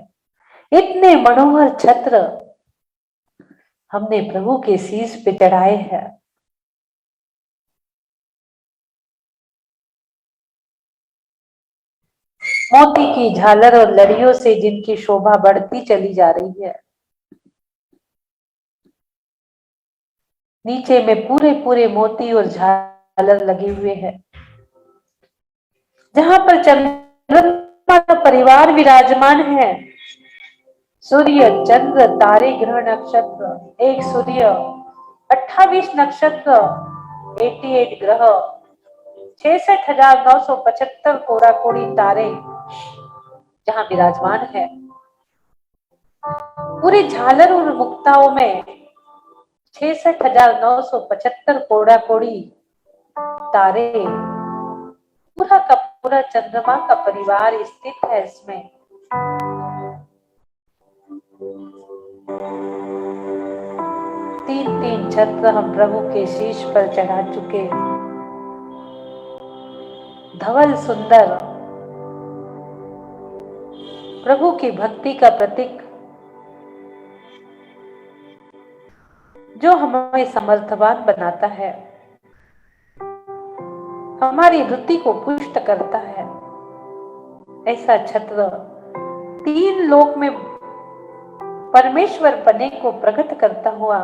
इतने मनोहर छत्र हमने प्रभु के शीश पे चढ़ाए हैं। मोती की झालर और लड़ियों से जिनकी शोभा बढ़ती चली जा रही है। नीचे में पूरे पूरे मोती और झालर लगे हुए हैं। जहां पर चंद्रमा का परिवार विराजमान है, सूर्य, चंद्र, तारे, ग्रह, नक्षत्र, एक सूर्य, 28 नक्षत्र, 88 ग्रह, 66,975 कोड़ा कोड़ी तारे जहां विराजमान है। पूरी झालर और मुक्ताओं में 66,975 कोड़ा कोड़ी तारे, पूरा का पूरा चंद्रमा का परिवार स्थित है इसमें। तीन तीन छत्र हम प्रभु के शीश पर चढ़ा चुके। धवल सुंदर प्रभु की भक्ति का प्रतीक, जो हमें समर्थवान बनाता है, हमारी वृत्ति को पुष्ट करता है। ऐसा छत्र तीन लोक में परमेश्वर पने को प्रकट करता हुआ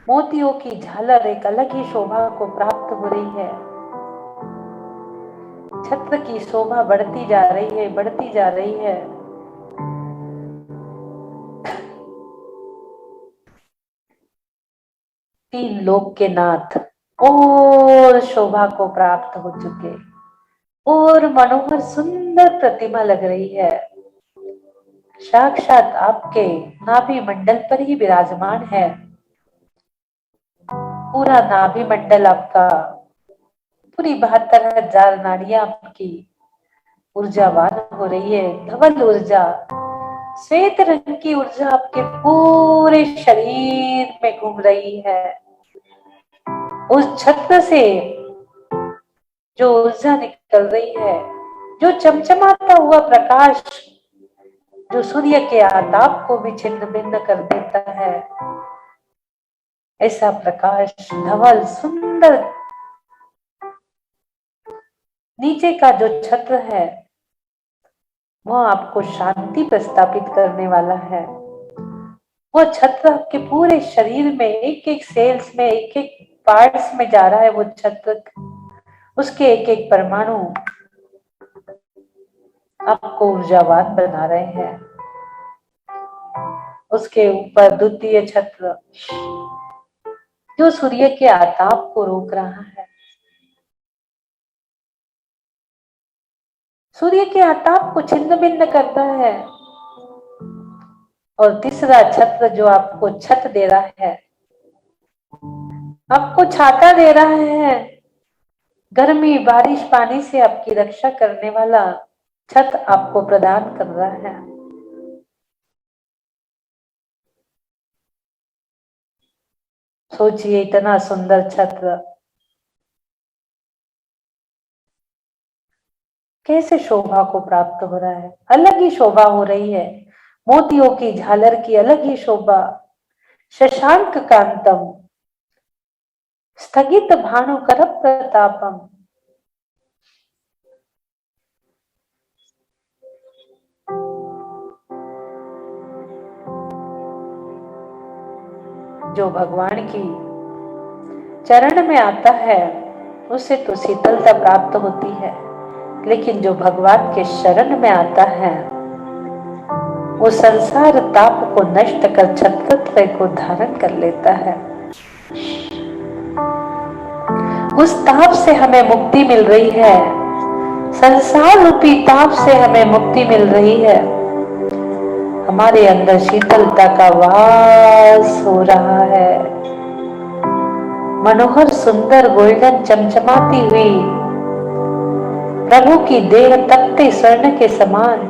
मोतियों की झालर एक अलग ही शोभा को प्राप्त हो रही है। छत्र की शोभा बढ़ती जा रही है, बढ़ती जा रही है। तीन लोक के नाथ और शोभा को प्राप्त हो चुके और मनोहर सुंदर प्रतिमा लग रही है। साक्षात आपके नाभि मंडल पर ही विराजमान है। पूरा नाभि मंडल आपका, पूरी 72,000 नाड़ियां आपकी ऊर्जावान हो रही है। धवल ऊर्जा, श्वेत रंग की ऊर्जा आपके पूरे शरीर में घूम रही है। उस छत्र से जो ऊर्जा निकल रही है, जो चमचमाता हुआ प्रकाश, जो सूर्य के आताप को भी छिन्न भिन्न कर देता है, ऐसा प्रकाश धवल सुंदर नीचे का जो छत्र है, वह आपको शांति प्रस्तापित करने वाला है। वो छत्र आपके पूरे शरीर में एक एक सेल्स में, एक एक पार्ट्स में जा रहा है। वो छत्र, उसके एक एक परमाणु आपको ऊर्जावान बना रहे हैं। उसके ऊपर द्वितीय छत्र जो सूर्य के आताप को रोक रहा है, सूर्य के आताप को छिन्न भिन्न करता है। और तीसरा छत्र जो आपको छत दे रहा है, आपको छाता दे रहा है, गर्मी बारिश पानी से आपकी रक्षा करने वाला छत आपको प्रदान कर रहा है। सोचिए, इतना सुंदर छत्र कैसे शोभा को प्राप्त हो रहा है। अलग ही शोभा हो रही है। मोतियों की झालर की अलग ही शोभा। शशांक कांतम स्थगित भानुकर प्रतापम। जो भगवान की चरण में आता है उसे तो शीतलता प्राप्त होती है, लेकिन जो भगवान के शरण में आता है वो संसार ताप को नष्ट कर छत्रत्व को धारण कर लेता है। उस ताप से हमें मुक्ति मिल रही है, संसार रूपी ताप से हमें मुक्ति मिल रही है। हमारे अंदर शीतलता का वास हो रहा है। मनोहर सुंदर गोल्डन चमचमाती हुई प्रभु की देह तपते स्वर्ण के समान,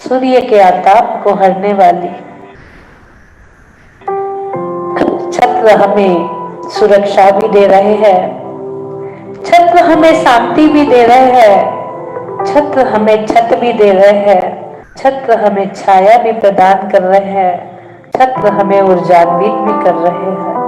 सूर्य के आताप को हरने वाली छत्र हमें सुरक्षा भी दे रहे हैं, छत्र हमें शांति भी दे रहे हैं, छत्र हमें छत भी दे रहे हैं, छत्र हमें छाया भी प्रदान कर रहे हैं, छत्र हमें ऊर्जान्वित भी कर रहे हैं।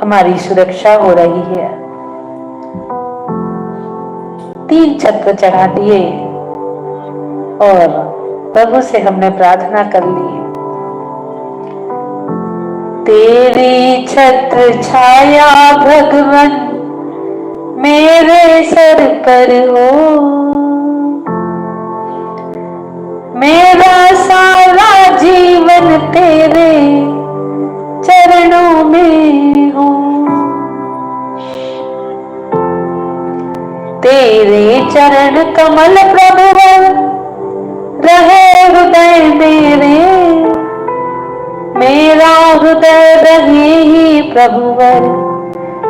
हमारी सुरक्षा हो रही है। 3 छत्र चढ़ा दिए और प्रभु से हमने प्रार्थना कर ली, तेरी छत्र छाया भगवन मेरे दर पर हो, मेरा सारा जीवन तेरे चरणों में हो। तेरे चरण कमल प्रभुवर रहे हृदय मेरे, मेरा हृदय रहे ही प्रभुवर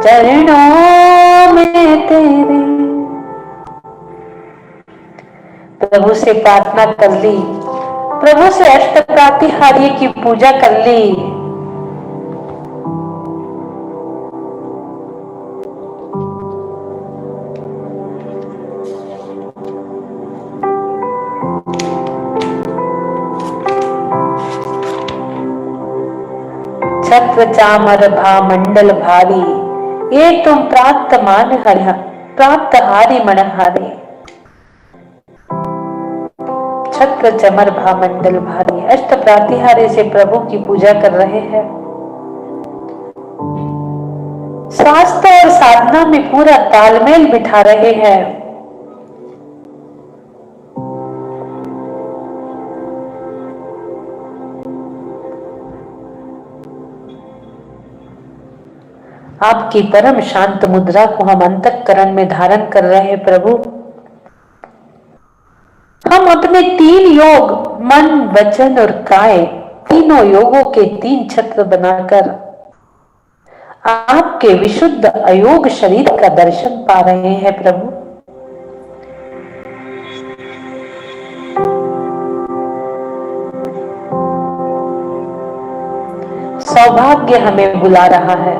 चरणों में तेरे। प्रभु से प्रार्थना कर ली, प्रभु से अष्ट प्रातिहार्य की पूजा कर ली। छत्र चामर भा मंडल भारी, ये तुम प्राप्त मान हर प्राप्त हारी मनहारे। छत्र चमर भा मंडल भारी, अष्ट प्रातिहार्य से प्रभु की पूजा कर रहे हैं। शास्त्र और साधना में पूरा तालमेल बिठा रहे हैं। आपकी परम शांत मुद्रा को हम अंतःकरण में धारण कर रहे हैं प्रभु। हम अपने 3 योग मन वचन और काय, तीनों योगों के 3 छत्र बनाकर आपके विशुद्ध अयोग शरीर का दर्शन पा रहे हैं प्रभु। सौभाग्य हमें बुला रहा है।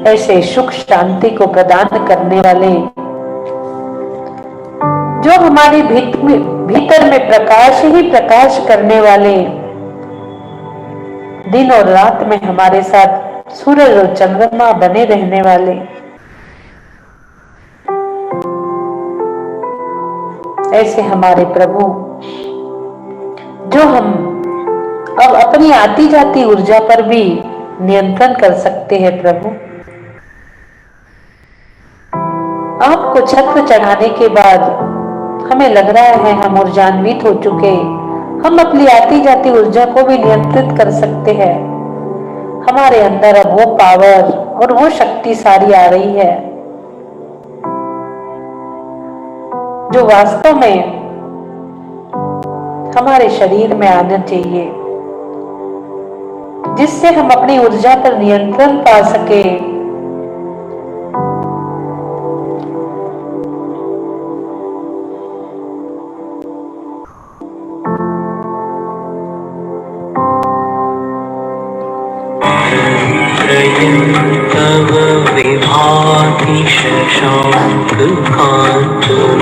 ऐसे सुख शांति को प्रदान करने वाले, जो हमारे भीतर में प्रकाश ही प्रकाश करने वाले, दिन और रात में हमारे साथ सूरज और चंद्रमा बने रहने वाले, ऐसे हमारे प्रभु, जो हम अब अपनी आती जाती ऊर्जा पर भी नियंत्रण कर सकते हैं प्रभु। आपको छत्र चढ़ाने के बाद हमें लग रहा है हम ऊर्जान्वित हो चुके, हम अपनी आती जाती ऊर्जा को भी नियंत्रित कर सकते हैं। हमारे अंदर अब वो पावर और वो शक्ति सारी आ रही है जो वास्तव में हमारे शरीर में आना चाहिए, जिससे हम अपनी ऊर्जा पर नियंत्रण पा सके। तव विभाति शशांक कांचन,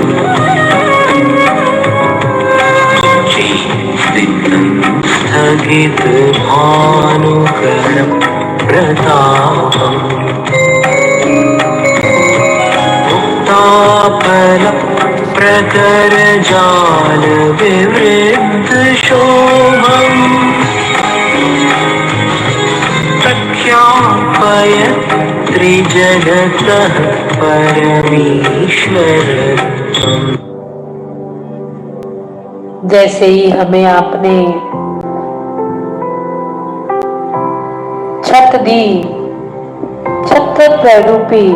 स्थगित भानुकर प्रतापम्, मुक्ताफल प्रकर जाल विवृद्ध शोभम्, प्रख्यापय त्रिजगतः परमेश्वरत्वम्। जैसे ही हमें आपने छत दी, छत्र प्ररूपी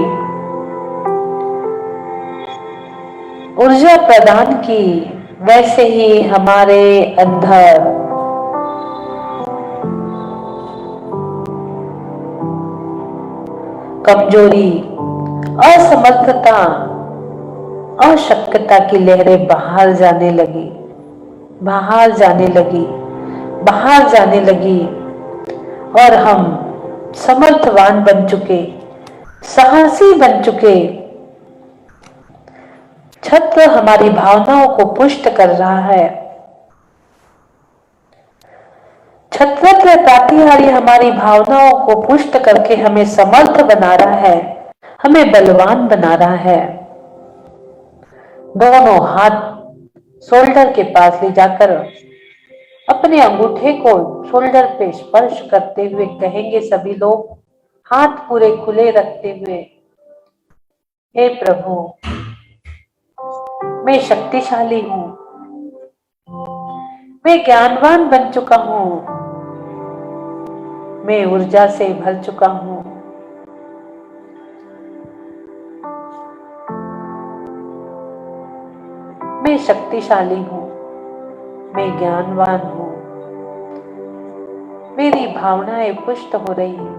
ऊर्जा प्रदान की, वैसे ही हमारे अंदर कमजोरी, असमर्थता, अशक्यता की लहरें बाहर जाने लगी, बाहर जाने लगी, बाहर जाने लगी, और हम समर्थवान बन चुके, साहसी बन चुके, छत्र हमारी भावनाओं को पुष्ट कर रहा है। छत्रत्र प्रातिहारी हमारी भावनाओं को पुष्ट करके हमें समर्थ बना रहा है, हमें बलवान बना रहा है। दोनों हाथ शोल्डर के पास ले जाकर अपने अंगूठे को शोल्डर पे स्पर्श करते हुए कहेंगे सभी लोग, हाथ पूरे खुले रखते हुए, हे प्रभु, मैं शक्तिशाली हूं, मैं ज्ञानवान बन चुका हूं, मैं ऊर्जा से भर चुका हूं। मैं शक्तिशाली हूं, मैं ज्ञानवान हूं, मेरी भावनाएं पुष्ट हो रही है,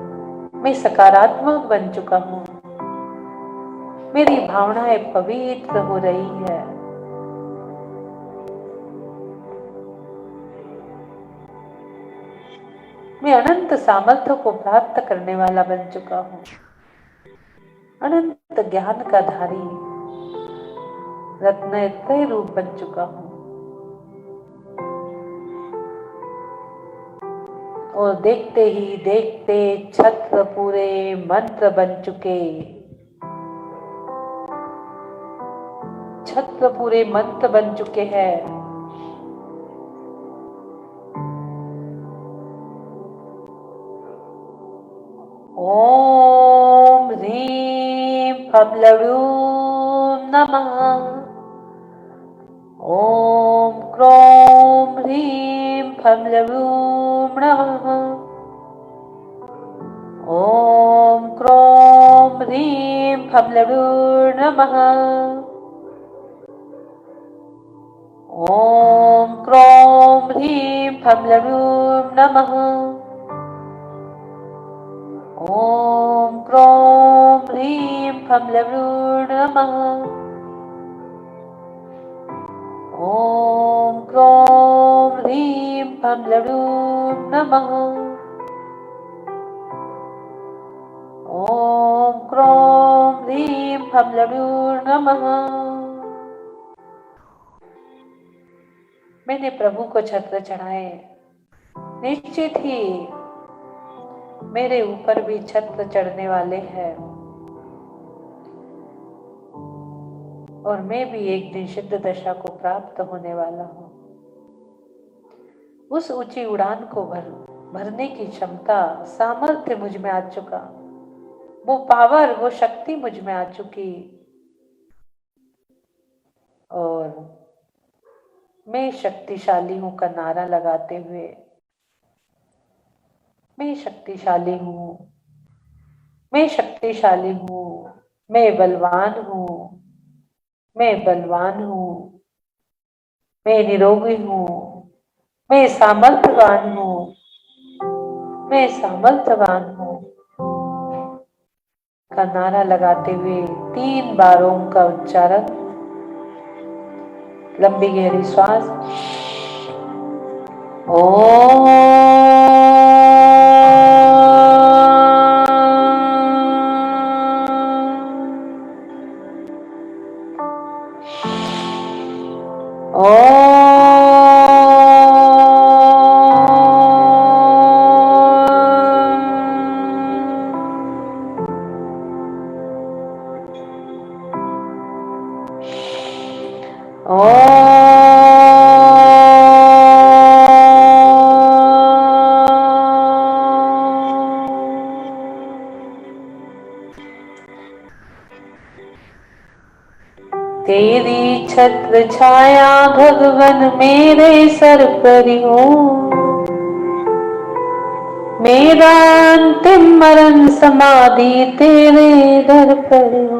मैं सकारात्मक बन चुका हूं, मेरी भावनाएं पवित्र हो रही है। मैं अनंत सामर्थ्य को प्राप्त करने वाला बन चुका हूं, अनंत ज्ञान का धारी रत्नत्रय रूप बन चुका हूं। और देखते ही देखते छत्र पूरे मंत्र बन चुके, छत्र पूरे मंत्र बन चुके हैं। ओम ह्रीं फम्लरूं नमः। ओम क्रों ह्रीं फम्लरूं नमः। ओम क्रों ह्रीं फम्लरूं नमः। ओम क्रों ह्रीं फम्लरूं नमः। ओम क्रों ह्रीं फम्लरूं नमः। ओम क्रों ह्रीं फम्लरूं नमः। ओम क्रों ह्रीं फम्लरूं नमः। मैंने प्रभु को छत्र चढ़ाए, निश्चित ही मेरे ऊपर भी छत्र चढ़ने वाले हैं और मैं भी एक दिन सिद्ध दशा को प्राप्त होने वाला हूं। उस ऊंची उड़ान को भरने की क्षमता, सामर्थ्य मुझ में आ चुका, वो पावर, वो शक्ति मुझ में आ चुकी और मैं शक्तिशाली हूं का नारा लगाते हुए, मैं शक्तिशाली हूं, मैं शक्तिशाली हूं, मैं बलवान हूं, मैं बलवान हूं, मैं निरोगी हूं, मैं सामर्थ्यवान हूं, मैं सामर्थ्यवान हूं का नारा लगाते हुए 3 बार ओम का उच्चारण, लंबी गहरी श्वास। तेरी छत्र छाया भगवन मेरे सर पर हो, मेरा अंतिम मरण समाधि तेरे दर पर हो।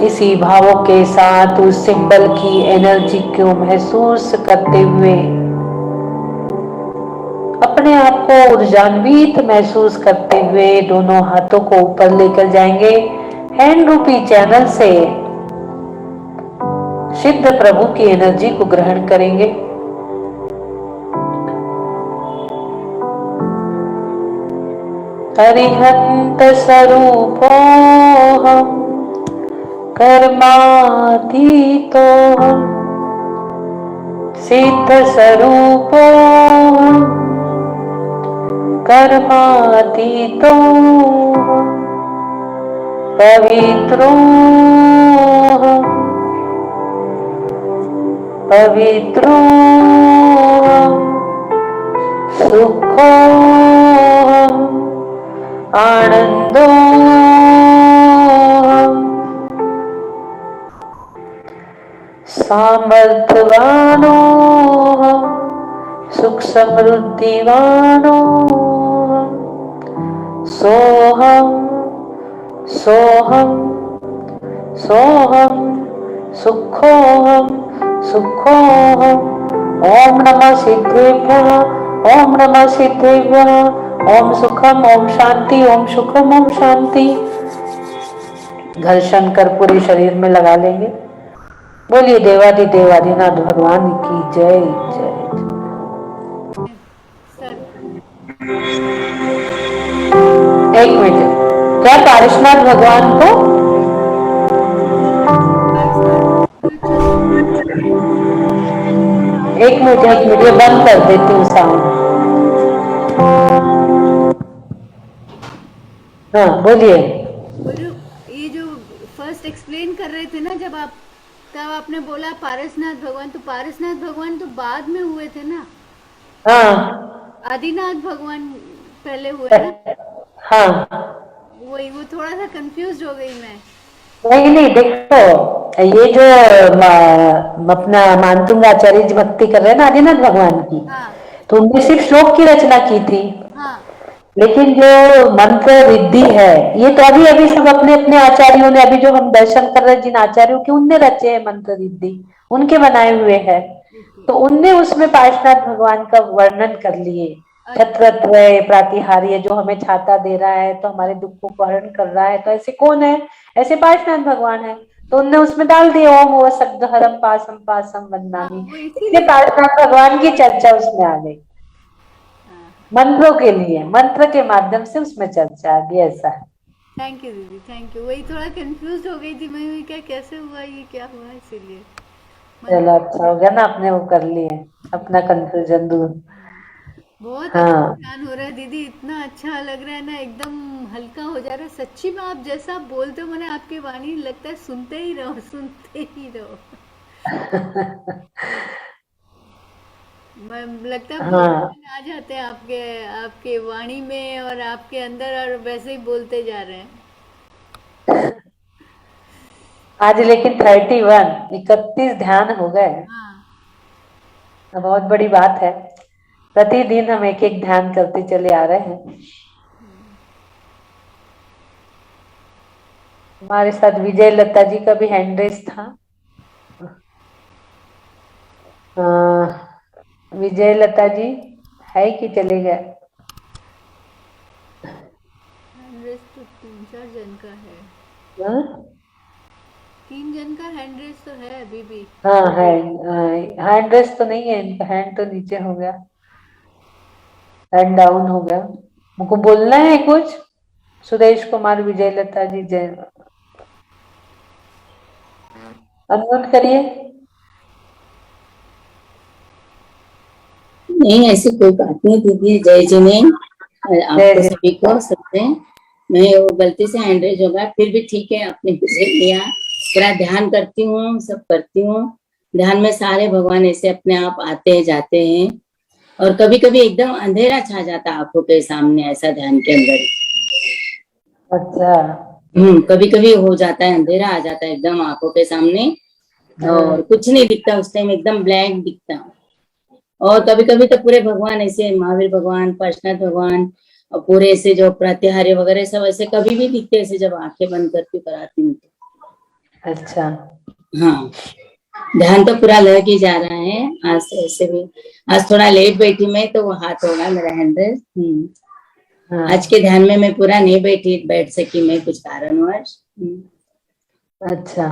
इसी भावों के साथ उस सिंबल की एनर्जी को महसूस करते हुए अपने आप को ऊर्जान्वित महसूस करते हुए दोनों हाथों को ऊपर लेकर जाएंगे। हैंड रूपी चैनल से सिद्ध प्रभु की एनर्जी को ग्रहण करेंगे। अरिहंत स्वरूपो कर्मातीतो सिद्ध स्वरूपो कर्मातीतो पवित्रो पवित्रो सुखो आनंदो सामर्थ्यवानो सुख समृद्धिवानो सोहम सोहम सोहम सुखोहम सुखोहम। ओम नमः सिद्धेभ्यः ओम नमः सिद्धेभ्यः ओम सुखम ओम शांति ओम सुखम ओम शांति। घर्षण कर पूरे शरीर में लगा लेंगे। बोलिए देवादि देवादिनाथ भगवान की जय जय। एक मिनट, क्या पारसनाथ भगवान को एक मिनट ये बंद कर देती हूँ साउंड। हाँ बोलिए। ये जो फर्स्ट एक्सप्लेन कर रहे थे ना जब आपने बोला पारसनाथ भगवान, तो पारसनाथ भगवान तो बाद में हुए थे ना। हाँ आदिनाथ भगवान पहले हुए ना। हाँ वही वो थोड़ा सा कंफ्यूज हो गई मैं। नहीं देखो, ये जो अपना मानतुंग आचार्य जी भक्ति कर रहे हैं ना आदिनाथ भगवान की, हाँ तो उनने सिर्फ श्लोक की रचना की थी। हाँ लेकिन जो मंत्र रिद्धि है ये तो अभी अभी सब अपने अपने आचार्यों ने, अभी जो हम दर्शन कर रहे हैं जिन आचार्यों के, उनने रचे हैं मंत्र रिद्धि, उनके बनाए हुए हैं। तो उनने उसमें पार्श्वनाथ भगवान का वर्णन कर लिए। छत्रत्रय प्रातिहार्य जो हमें छाता दे रहा है, तो हमारे दुखों को हरण कर रहा है, तो ऐसे कौन है? ऐसे पार्श्वनाथ भगवान है। तो उनने उसमें डाल दिया ओम वो शब्द हरम पासम पासम वंदनामि, इसलिए पार्श्वनाथ भगवान की चर्चा उसमें आ गई। मंत्रों के लिए, मंत्र के माध्यम से उसमें चर्चा आ गई, ऐसा है। थैंक यू दीदी, थैंक यू। वही थोड़ा कंफ्यूज हो गई थी मैं, क्या कैसे हुआ ये क्या हुआ, इसीलिए। चलो अच्छा हो गया ना, आपने वो कर लिए अपना कंफ्यूजन दूर। बहुत हाँ अच्छा ध्यान हो रहा है दीदी, इतना अच्छा लग रहा है ना, एकदम हल्का हो जा रहा है सच्ची में। आप जैसा आप बोलते हो मैंने आपकी वाणी लगता है सुनते ही रहो सुनते ही रहो। मैं लगता है हाँ आ जाते हैं आपके आपके वाणी में और आपके अंदर, और वैसे ही बोलते जा रहे हैं। आज लेकिन 31 ध्यान हो गए, हाँ बहुत बड़ी बात है। प्रतिदिन हम एक एक ध्यान करते चले आ रहे हैं। हमारे साथ विजय लता जी का भी हैंड रेस था। विजय लता जी है कि चले गए? हैंड रेस तो 3-4 जन का है। हाँ? 3 जन का हैंड रेस तो है अभी भी। हाँ है, हैंड रेस तो नहीं है इनका, हैंड तो नीचे हो गया, हैंड डाउन हो गया। मुझको बोलना है कुछ? सुरेश कुमार विजय लता जी जय, अनम्यूट करिए। नहीं ऐसी कोई बात नहीं दीदी, जय जी ने आपको सभी को सबसे, मैं वो गलती से हैंड रेज होगा, फिर भी ठीक है आपने मुझे लिया। पूरा ध्यान करती हूँ, सब करती हूँ ध्यान में, सारे भगवान ऐसे अपने आप आते हैं जाते हैं, और कभी कभी एकदम अंधेरा छा जाता आंखों के सामने, ऐसा ध्यान के अंदर। अच्छा कभी कभी हो जाता है, अंधेरा आ जाता है एकदम आंखों के सामने, और कुछ नहीं दिखता उस टाइम, एकदम ब्लैंक दिखता। और कभी कभी तो पूरे भगवान ऐसे, महावीर भगवान, पार्श्वनाथ भगवान, और पूरे ऐसे जो प्रातिहार्य वगैरह सब ऐसे कभी भी दिखते, ऐसे जब आंखें बंद करके कराती हूँ। अच्छा हाँ ध्यान तो पूरा लग ही जा रहा है। आज तो ऐसे भी, आज थोड़ा लेट बैठी मैं, तो वो हाथ होगा मेरा हैंडल। आज के ध्यान में मैं पूरा नहीं बैठ सकी मैं, कुछ कारणवश। अच्छा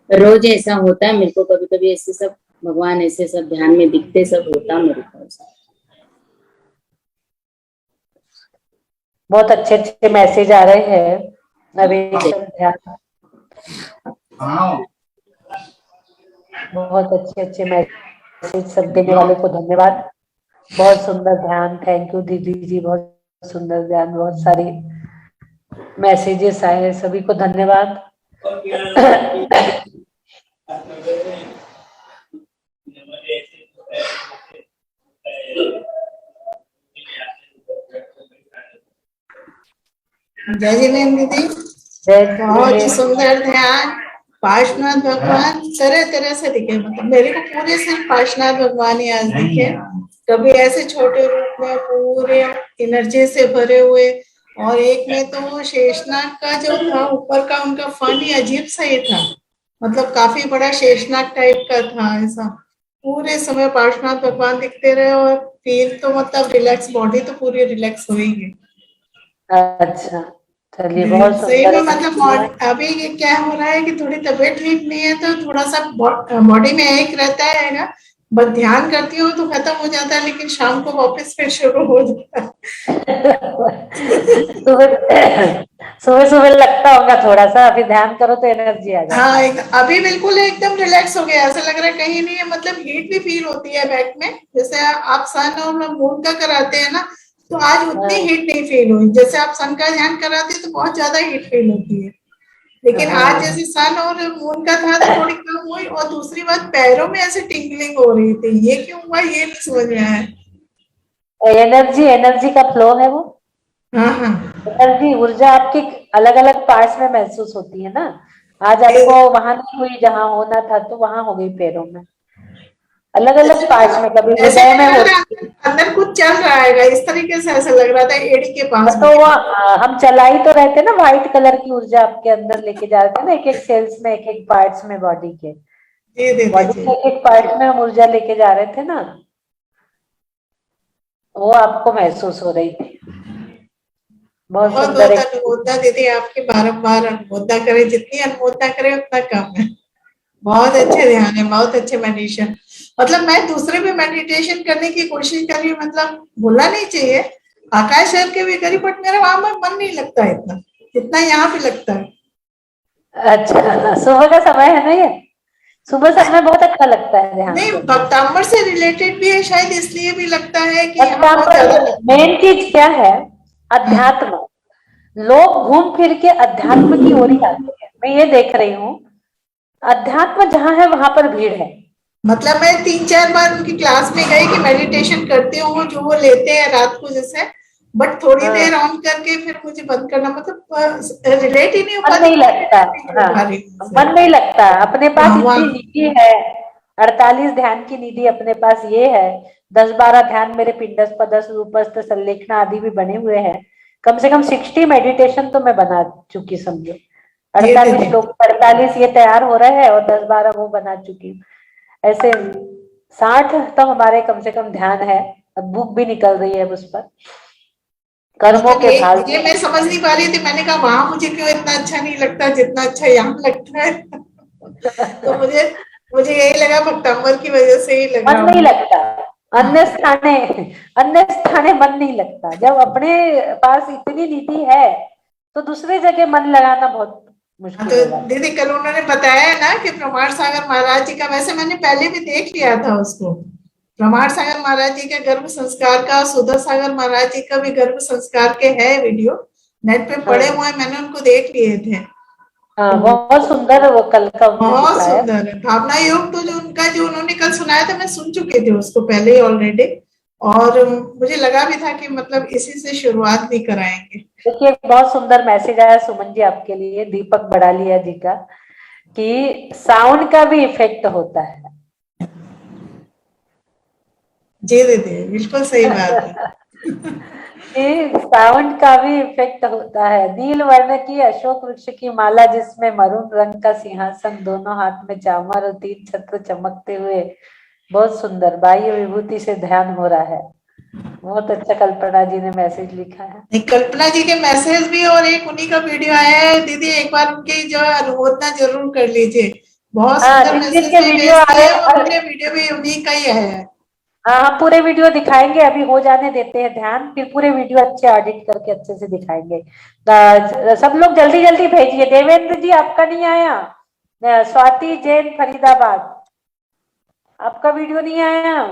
रोज ऐसा होता है मेरे को, कभी कभी ऐसे सब भगवान ऐसे सब ध्यान में दिखते, सब होता मेरे को। बहुत अच्छे अच्छे मैसेज आ रहे हैं। अभी सब ध्यान, बहुत अच्छे अच्छे मैसेज सब देने वाले को धन्यवाद। बहुत सुंदर ध्यान, थैंक यू दीदी जी, बहुत सुंदर ध्यान, बहुत सारी मैसेजेस आए हैं, सभी को धन्यवाद। जय जिनेन्द्र दीदी, बहुत ही सुंदर ध्यान। पार्श्वनाथ भगवान तरह तरह से दिखे, मतलब मेरे को पूरे सिर्फ पार्श्वनाथ भगवान ही आज दिखे। कभी ऐसे छोटे रूप में पूरे एनर्जी से भरे हुए, और एक में तो शेषनाग का जो था ऊपर का उनका फन ही अजीब सा ही था, मतलब काफी बड़ा शेषनाग टाइप का था ऐसा। पूरे समय पार्श्वनाथ भगवान दिखते रहे और फील तो मतलब रिलैक्स, बॉडी तो पूरी रिलैक्स हो ही गई। अच्छा, चलिए बहुत सही सुंदर। में मतलब अभी ये क्या हो रहा है कि थोड़ी तबीयत ठीक नहीं है तो थोड़ा सा बॉडी में एक रहता है ना, बस ध्यान करती हूँ तो खत्म हो जाता है, लेकिन शाम को वापस फिर शुरू हो जाता है। सुबह सुबह लगता होगा थोड़ा सा, अभी ध्यान करो तो एनर्जी आ जाती है। हाँ, अभी बिल्कुल एकदम रिलैक्स हो गया, ऐसा लग रहा है कहीं नहीं है, मतलब हीट भी फील होती है बैक में, जैसे आप सन और मून का कराते हैं ना, तो आज उतनी हीट नहीं फील हुई। जैसे आप सन का ध्यान कराते हैं तो बहुत ज्यादा हीट फील होती है, लेकिन आज जैसे सन और मून का था तो थोड़ी कम हुई। और दूसरी बात, पैरों में ऐसे टिंगलिंग हो रही थी, ये क्यों हुआ ये नहीं समझ में आया। एनर्जी का फ्लो है वो। हाँ हाँ, एनर्जी, ऊर्जा आपकी अलग अलग पार्ट्स में महसूस होती है ना। आज आपको वहां नहीं हुई जहां होना था, तो वहां हो गई पैरों में, अलग अलग पार्ट्स में, कभी हृदय में हो। अंदर कुछ चल रहा है इस तरीके से, ऐसा लग रहा था एड़ी के पास। तो हम चला ही तो रहते ना, व्हाइट कलर की ऊर्जा आपके अंदर लेके जा रहे थे ना, एक एक सेल्स में, एक एक पार्ट्स में, बॉडी के बॉडी के एक एक पार्ट में हम ऊर्जा लेके जा रहे थे ना, वो आपको महसूस हो रही थी। बहुत सुंदर। अनुमोदना दीदी, आपकी बारंबार अनुमोदना करें, जितनी अनुमोदना करें उतना कम है। बहुत अच्छे ध्यान है, बहुत अच्छे मेडिटेशन। मतलब मैं दूसरे भी मेडिटेशन करने की कोशिश कर रही हूँ, मतलब भूलना नहीं चाहिए, आकाश शहर के भी करी, बट मेरा वहां पर मन नहीं लगता इतना जितना यहाँ पे लगता है। अच्छा, सुबह का समय है ना ये, सुबह समय बहुत अच्छा लगता है ध्यान। नहीं, भक्तांबर से रिलेटेड भी है शायद, इसलिए भी लगता है कि यहाँ बहुत ज्यादा। मेन चीज क्या है, अध्यात्म। लोग घूम फिर के अध्यात्म की ओर ही आते हैं, मैं ये देख रही हूँ, अध्यात्म जहाँ है वहां पर भीड़ है। मतलब मैं 3-4 बार उनकी क्लास में गई कि मेडिटेशन करते हो जो वो लेते हैं रात को जैसे, बट थोड़ी देर ऑन करके फिर मुझे बंद करना, मतलब रिलेट ही नहीं हो पाती। मन नहीं लगता, मन नहीं लगता। अपने पास इतनी निधि है, 48 ध्यान की निधि अपने पास ये है, 10-12 ध्यान मेरे पिंडस्थ पदस्थ रूपस्थ संलेखना आदि भी बने हुए हैं। कम से कम 60 मेडिटेशन तो मैं बना चुकी, समझो 48 लोग, 48 ये तैयार हो रहे हैं और 10-12 वो बना चुकी हूँ। ऐसे 60 तो हमारे कम से कम ध्यान है। अब बुक भी निकल रही है उस पर, कर्मों के भाग। ये मैं समझ नहीं पा रही थी, मैंने कहा वहां मुझे क्यों इतना अच्छा नहीं लगता जितना अच्छा यहाँ लगता है। तो मुझे यही लगा भक्तांबर की वजह से ही लगा। मन नहीं लगता, अन्य स्थाने मन नहीं लगता। जब अपने पास इतनी निधि है तो दूसरे जगह मन लगाना बहुत मुश्किल तो होगा। दीदी कल उन्होंने बताया ना कि प्रमाण सागर महाराज जी का, वैसे मैंने पहले भी देख लिया था उसको, प्रमाण सागर महाराज जी के गर्भ संस्कार का, सुधा सागर महाराज जी का भी गर्भ संस्कार के है वीडियो, नेट पे पड़े हुए, मैंने उनको देख लिए थे। हाँ, बहुत सुंदर वो कल का बहुत सुंदर है। भावना योग तो जो उनका जो उन्होंने कल सुनाया था, मैं सुन चुकी थी उसको पहले ही ऑलरेडी, और मुझे लगा भी था कि मतलब इसी से शुरुआत भी कराएंगे। देखिए, बहुत सुंदर मैसेज आया सुमन जी आपके लिए, दीपक बड़ालिया जी का, कि साउंड का भी इफेक्ट होता है। जी दीदी, बिल्कुल सही बात है। साउंड का भी इफेक्ट होता है। नील वर्ण की अशोक वृक्ष की माला, जिसमें मरून रंग का सिंहासन, दोनों हाथ में चामर और 3 छत्र चमकते हुए, बहुत सुंदर बाह्य विभूति से ध्यान हो रहा है। बहुत अच्छा कल्पना जी ने मैसेज लिखा है। कल्पना जी के मैसेज भी और एक उन्हीं का वीडियो आया है दीदी, एक बार उनकी जो अनुमोदना जरूर कर लीजिए। बहुत सुंदर मैसेज वीडियो है, और उनके वीडियो भी उन्हीं का ही है। हाँ, हम पूरे वीडियो दिखाएंगे, अभी हो जाने देते हैं ध्यान, फिर पूरे वीडियो अच्छे ऑडिट करके अच्छे से दिखाएंगे। सब लोग जल्दी जल्दी भेजिए। देवेंद्र जी आपका नहीं आया। स्वाति जैन फरीदाबाद, आपका वीडियो नहीं आया।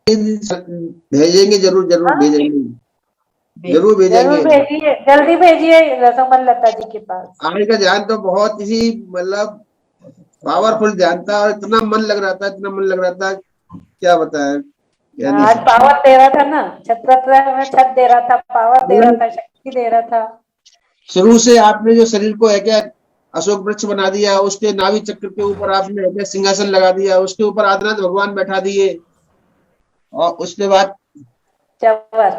भेजेंगे, जरूर जरूर हाँ? भेजेंगे, जरूर जरूर भेजेंगे। भेजिए, जल्दी भेजिए रसमन लता जी के पास। आज का ध्यान तो बहुत ही मतलब पावरफुल ध्यान था, और इतना मन लग रहा था, इतना मन लग रहा था, क्या बताएं, क्या नहीं आज सकते। पावर दे रहा था ना, छत्रत्र में छत दे रहा था, पावर दे रहा मतलब था, शक्ति दे रहा था। शुरू से आपने जो शरीर को है क्या अशोक वृक्ष बना दिया, उसके नाभि चक्र के ऊपर आपने है क्या सिंहासन लगा दिया, उसके ऊपर आदिनाथ भगवान बैठा दिए, और उसके बाद चवर।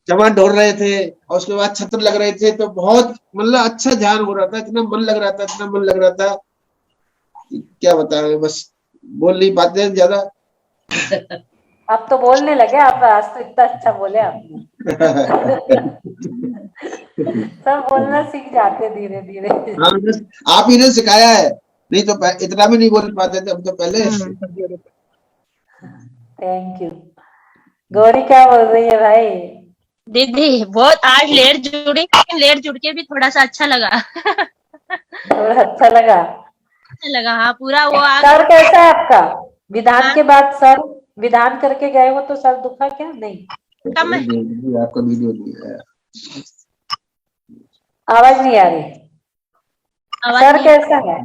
चमन ढोल रहे थे, और उसके बाद छत्र लग रहे थे, तो बहुत मतलब अच्छा ध्यान हो रहा था, इतना मन लग रहा था, इतना मन लग रहा था कि क्या बताएं, बस बोल नहीं पाते हैं ज्यादा। आप तो बोलने लगे, आप आज तो इतना अच्छा बोले आपने। सब बोलना सीख जाते धीरे धीरे। हाँ, बस आप ही ने सिखाया है, नहीं तो इतना भी नहीं बोल पाते थे हम तो पहले। Thank you. गौरी क्या बोल रही है भाई? दीदी बहुत आज लेट जुड़ी, लेकिन लेट जुड़ के भी थोड़ा सा अच्छा लगा। थोड़ा अच्छा लगा। अच्छा लगा, हाँ पूरा वो आ सर कैसा है आपका? विधान हाँ, के बाद सर, विधान करके गए हो तो सर दुखा क्या? नहीं, कम आपका वीडियो नहीं है। आवाज नहीं आ रही। आवाज सर नहीं कैसा है?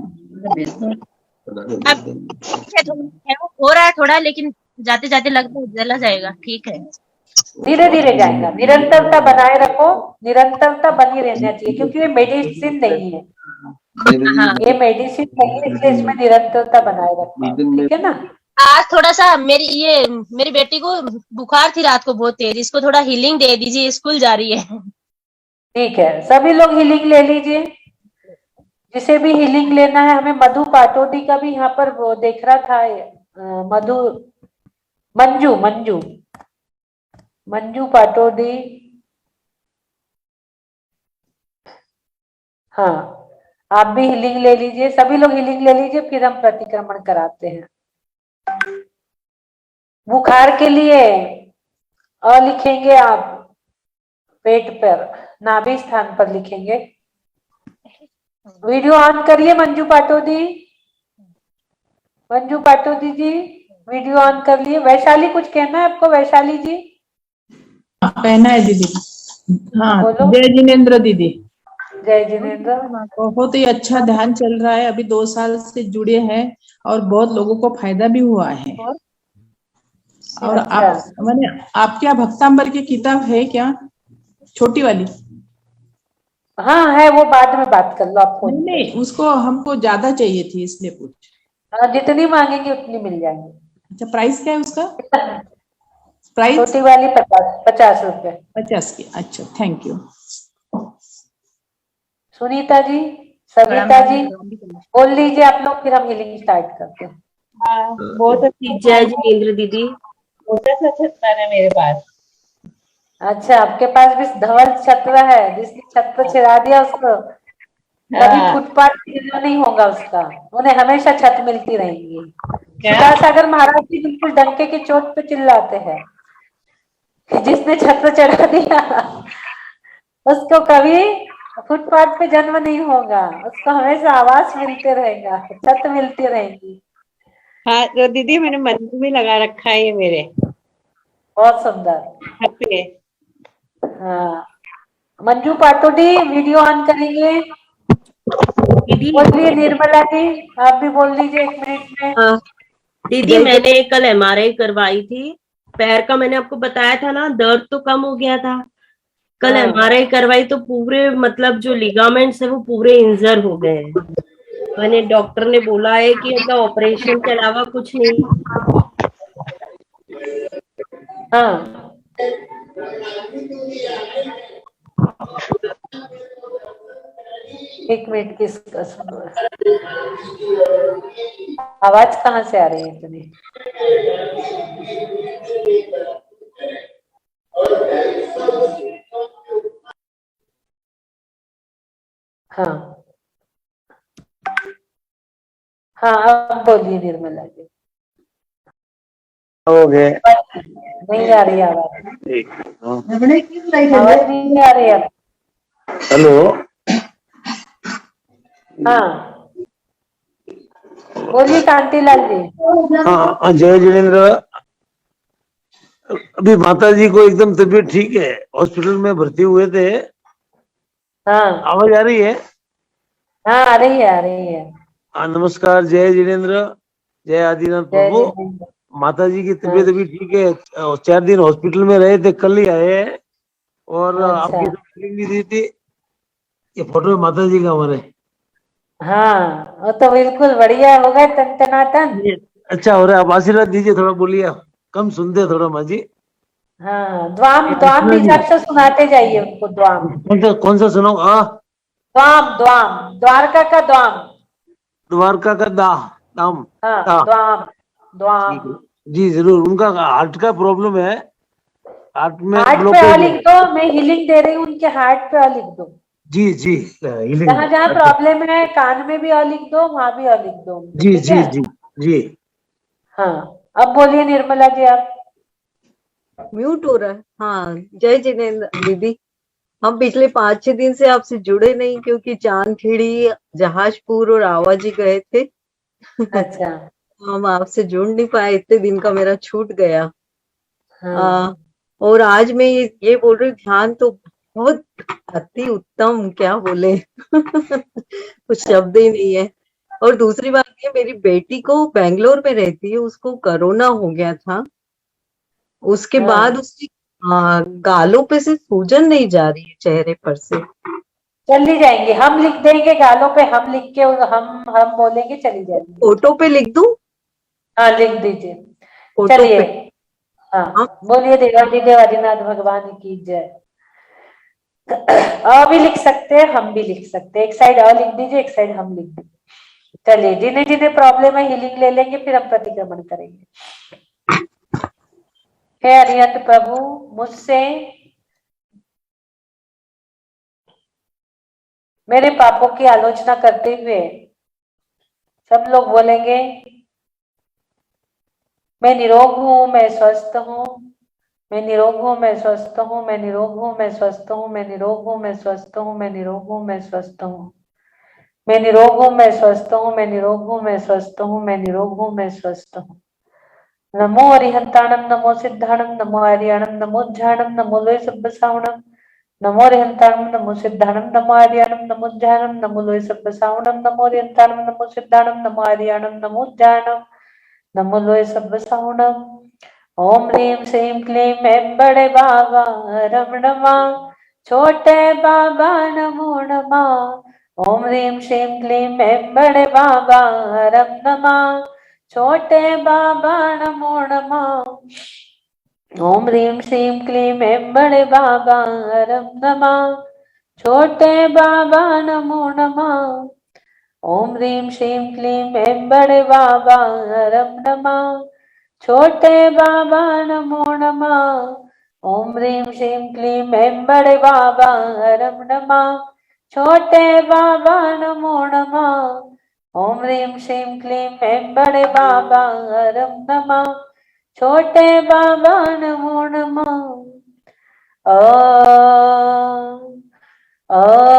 अब हो रहा है थोड़ा, लेकिन जाते जाते लगता है चला जाएगा, ठीक है। धीरे धीरे जाएगा, निरंतरता बनाए रखो। निरंतरता बनी रहना चाहिए, क्योंकि ये मेडिसिन नहीं है, हाँ, ये मेडिसिन नहीं है, इसलिए इसमें निरंतरता बनाए रखो, ठीक है ना? आज थोड़ा सा मेरी बेटी को बुखार थी रात को बहुत तेज, इसको थोड़ा हीलिंग दे दीजिए, स्कूल जा रही है। ठीक है, सभी लोग हीलिंग ले लीजिए, जिसे भी हीलिंग लेना है। हमें मधु पाटोदी का भी यहाँ पर वो देख रहा था, मधु, मंजू मंजू मंजू पाटोदी। हाँ, आप भी हीलिंग ले लीजिए, सभी लोग हीलिंग ले लीजिए, फिर हम प्रतिक्रमण कराते हैं। बुखार के लिए लिखेंगे आप पेट पर, नाभि स्थान पर लिखेंगे। वीडियो ऑन करिए मंजू पाटोदी। मंजू पाटोदी जी, वीडियो ऑन कर लिए। वैशाली कुछ कहना है आपको? वैशाली जी कहना है दीदी। हाँ, बोलो। जय जिनेन्द्र दीदी। जय जिनेन्द्र। बहुत ही अच्छा ध्यान चल रहा है, अभी 2 साल से जुड़े हैं और बहुत लोगों को फायदा भी हुआ है। और अच्छा, आप मैंने आपके यहाँ भक्तांबर की किताब है क्या, छोटी वाली? हाँ है, वो बाद में बात कर लो आप फोन नहीं पे। नहीं, उसको हमको ज्यादा चाहिए थी इसलिए पूछ। जितनी मांगेंगे उतनी मिल जाएंगी। अच्छा, प्राइस क्या है उसका? प्राइस छोटी वाली 50 रुपए। 50 की। अच्छा, थैंक यू। सुनीता जी, प्रणाम सविता जी, प्रणाम भी करना। बोल लीजिए आप लोग, फिर हम हीलिंग स्टार्ट करते हैं। बहुत अच्छी जय जिनेन्द्र दीदी। छोटा सा छत्तर है मेरे पास। अच्छा, आपके पास भी धवल छत्र है, जिसने छत्र छिड़ा दिया उसको कभी हाँ, फुटपाथ गिरना नहीं होगा उसका, उन्हें हमेशा छत मिलती रहेगी। क्या? सुधा सागर महाराज जी बिल्कुल डंके की चोट पे चिल्लाते हैं कि जिसने छत्र चढ़ा दिया उसको कभी फुटपाथ पे जन्म नहीं होगा, उसको हमेशा आवास मिलते रहेगा, छत मिलती रहेगी। हाँ तो दीदी मैंने मंदिर में लगा रखा है ये मेरे बहुत सुंदर। छत पे। हाँ, मंजू पाटोडी वीडियो ऑन करेंगे। दीदी बोलिए निर्मला जी, आप भी बोल लीजिए 1 मिनट में। हाँ, दीदी मैंने कल एमआरआई करवाई थी, पैर का मैंने आपको बताया था ना, दर्द तो कम हो गया था। कल हाँ। एमआरआई करवाई तो पूरे मतलब जो लिगामेंट्स है वो पूरे इंजर हो गए हैं। मैंने डॉक्टर ने बोला है कि मतलब ऑपरेशन के अलावा कुछ नहीं। हाँ, एक मिनट, किसका सुनो, आवाज कहाँ से आ रही है इतनी? हाँ हाँ, अब बोलिए निर्मला जी। हो गए। नहीं आ रही आवाज, आवाज नहीं आ रही है। हेलो, हाँ बोलिए कांतिलाल जी। हाँ जय जिनेन्द्र। अभी माता जी को एकदम तबीयत ठीक है, हॉस्पिटल में भर्ती हुए थे। हाँ आवाज आ रही है? हाँ आ रही है, आ रही है। हाँ नमस्कार, जय जिनेन्द्र, जय आदिनाथ जय प्रभु। जिनेन्द्र। माता जी की हाँ तबीयत अभी ठीक है, 4 दिन हॉस्पिटल में रहे थे, कल ही आए हैं। और अच्छा। आपकी सब फीलिंग भी दी थी। ये फोटो है माता जी का हमारे। हाँ वो तो बिल्कुल बढ़िया हो गए टन। ये अच्छा हो रहा है, आप आशीर्वाद दीजिए, थोड़ा बोलिए, आप कम सुनते हैं थोड़ा माँ जी। हाँ द्वाम द्वाम कृष्णा भी जी, हिसाब से सुनाते जाइए उनको, द्वाम कौन सा सुनाओ? द्वाम द्वाम, द्वारका का द्वाम। द्वारका का दाम हाँ दा। द्वाम द्वाम। ठीक है जी, जरूर। उनका हार्ट का प्रॉब्लम है, हार्ट में हार्ट पे अ ब्लॉकेज लिख है। दो, मैं हीलिंग दे रही हूँ उनके हार्ट पे, अ लिख दो। जी जी, हीलिंग। जहाँ जहाँ प्रॉब्लम है कान में भी अ लिख दो, वहां भी अ लिख दो उनको, जी ठीक जी है। जी जी। हाँ अब बोलिए निर्मला जी आप। म्यूट हो रहा है। हाँ जय जिनेन्द्र दीदी। हम पिछले 5-6 दिन से आपसे जुड़े नहीं, क्योंकि चांदखेड़ी, जहाजपुर और आवाजी गए थे। अच्छा। हम आपसे जुड़ नहीं पाए, इतने दिन का मेरा छूट गया। हाँ और आज मैं ये बोल रही हूँ, ध्यान तो बहुत अति उत्तम, क्या बोले कुछ शब्द ही नहीं है। और दूसरी बात ये, मेरी बेटी को बेंगलोर में रहती है, उसको कोरोना हो गया था। उसके बाद हाँ उसकी गालों पे से सूजन नहीं जा रही है, चेहरे पर से। चली जाएंगे, हम लिख देंगे गालों पे, हम लिख के हम बोलेंगे, चली जाएंगी। फोटो पे लिख दूं? हाँ लिख दीजिए। फोटो चलिए। पे। हाँ हाँ बोलिए देवाधिदेव आदिनाथ भगवान की जय। अ भी लिख सकते हैं, हम भी लिख सकते हैं, एक साइड अ लिख दीजिए, एक साइड हम लिख दीजिए। चलिए, जिन्हें जिन्हें प्रॉब्लम है हीलिंग ले लेंगे, फिर हम प्रतिक्रमण करेंगे। हे अरिहंत प्रभु, मुझसे मेरे पापों की आलोचना करते हुए सब लोग बोलेंगे, मैं निरोग हूँ, मैं स्वस्थ हूँ, मैं निरोग हूँ, मैं स्वस्थ हूँ, मैं निरोग हूँ, मैं स्वस्थ हूँ, मैं निरोग हूँ, मैं स्वस्थ हूँ, मैं निरोग हूँ, मैं स्वस्थ हूँ, मैं निरोग हूँ, मैं स्वस्थ हूँ, मैं निरोग हूँ, मैं स्वस्थ हूँ, मैं निरोग हूँ, मैं स्वस्थ हूँ। नमो अरिहंताणम, नमो सिद्धाणम, नमो आर्याणम, नमो ध्यानम, नमो लोय सब्बसावणम। नमो अरिहंताणम, नमो सिद्धाणम, नमो आर्याणम, नमो ध्यानम, नमो लोय सब्बसावणम। नमो अरिहंताणम, नमो सिद्धाणम, नमो आर्याणम, नमो ध्यानम, नमो लोय सब्बसावणम। ओम ह्रीं श्रीं क्लीं ऐं बड़े बाबा रमणमा, छोटे बाबा नमो नमः। ओम ह्रीं श्रीं क्लीं ऐं बड़े बाबा रमणमा, छोटे बाबा नमो नमः। ओम ह्रीं श्रीं क्लीं ऐं बड़े बाबा रमणमा, छोटे बाबा नमो नमः। ओम ह्रीं श्रीं क्लीं ऐं बड़े बाबा रमणमा, छोटे बाबा नमो नमः। ओम ह्रीं श्रीं क्लीं ऐं बड़े बाबा रमणमा, छोटे बाबा नमो नमः। ओम ह्रीं श्रीं क्लीं ऐं बड़े बाबा रमणमा, छोटे बाबा नमो नमः। आ आ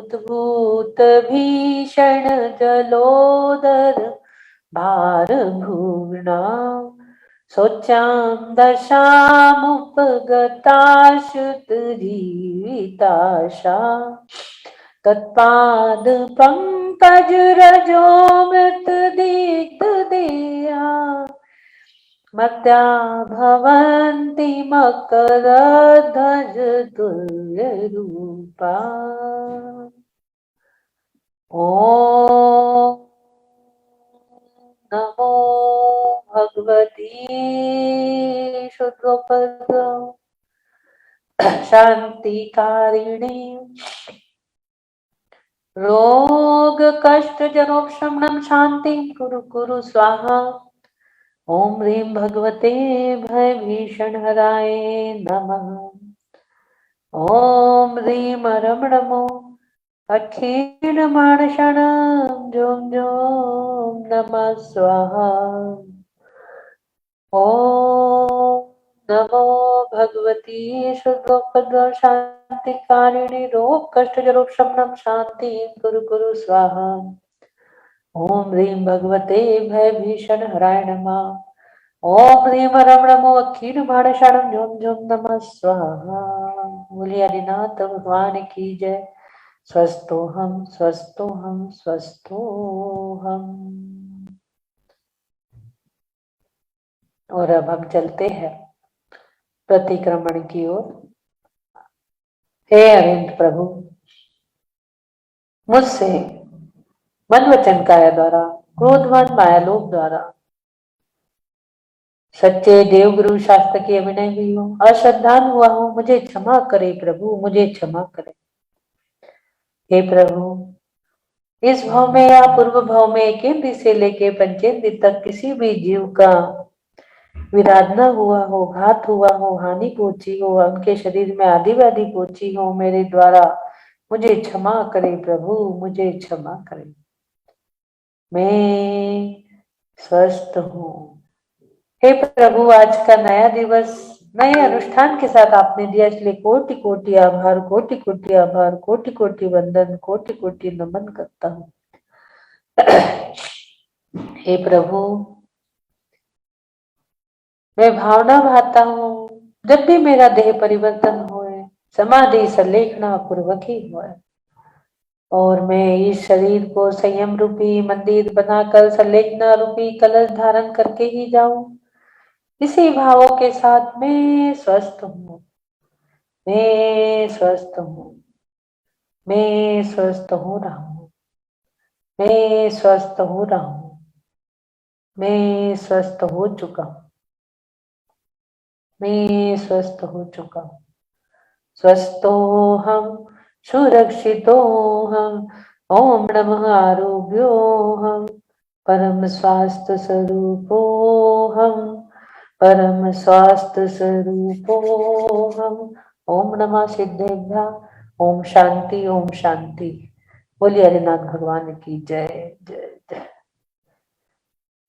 उद्भूत भीषण जलोदर भार भूर्णा शोच्यां दशामुपगताश्रुत जीविताशा तत्पाद पंकज रजोमृत दीप्त देया मत्या भवन्ति मकरध्वज तुल्य रूपा ॐ नमो भगवती शुद्धोपद शांतिकारिणी रोग कष्ट जरोक्षमणं शांति कुरु कुरु स्वाहा। ओम ह्रीं भगवते भयभीषण हराय नमः। ओम ह्रीं रमणमो अखिलमानषणं जों जों नमः स्वाहा। ओम नमो भगवती शुद्धोपद शांतिकारिणी रोग कष्ट जरोक्षमणं शांति कुरु कुरु स्वाहा। ओम ह्रीं भगवते भयभीषण हराय नमः। ओम ह्रीं रमणमो अखिलमानषणं जों जों नमः स्वाहा। बोलिए आदिनाथ भगवान की जय। स्वस्थोहम स्वस्थोहम स्वस्थोहम। और अब हम चलते हैं प्रतिक्रमण की ओर। हे अरविंद प्रभु, मुझसे मन वचन काया द्वारा क्रोधवान मायालोक द्वारा सच्चे देवगुरु शास्त्र की अभिनय हुई हो, अश्रद्धान हुआ हो, मुझे क्षमा करे प्रभु, मुझे क्षमा करे। हे प्रभु, इस भाव में या पूर्व भाव में एकेंद्र से लेके पंचेंद्र तक किसी भी जीव का विराध न हुआ हो, घात हुआ हो, हानि पहुंची हो, उनके शरीर में आदि व्याधि पहुंची हो, मेरे द्वारा मुझे क्षमा करे प्रभु, मुझे क्षमा करे। मैं स्वस्थ हूँ। हे प्रभु, आज का नया दिवस नए अनुष्ठान के साथ आपने दिया, इसलिए कोटि कोटि आभार, कोटि कोटि आभार, कोटि कोटि वंदन, कोटि कोटि नमन करता हूँ। हे प्रभु, मैं भावना भाता हूँ, जब भी मेरा देह परिवर्तन होए, समाधि संलेखना पूर्वक ही हुआ है। और मैं इस शरीर को संयम रूपी मंदिर बनाकर संलेखना रूपी कलश धारण करके ही जाऊं। इसी भावों के साथ मैं स्वस्थ हूँ, मैं स्वस्थ हूँ, मैं स्वस्थ हो रहा हूँ, मैं स्वस्थ हो रहा हूँ, मैं स्वस्थ हो चुका हूँ, मैं स्वस्थ हो चुका हूँ। स्वस्थो हम सुरक्षितो हम ओम नमः आरोग्यो हम परम स्वास्थ्य स्वरूपो हम परम स्वास्थ्य स्वरूपो हम। ओम नमः सिद्धेभ्या। ओम शांति, ओम शांति। बोलिए हरिनाथ भगवान की जय जय जय।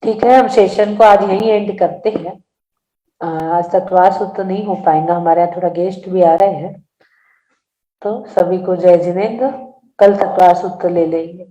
ठीक है, हम सेशन को आज यहीं एंड करते हैं। आज तत्वार सूत्र नहीं हो पाएगा, हमारे यहाँ थोड़ा गेस्ट भी आ रहे हैं, तो सभी को जय जिनेंद्र। कल तत्वार सूत्र ले लेंगे।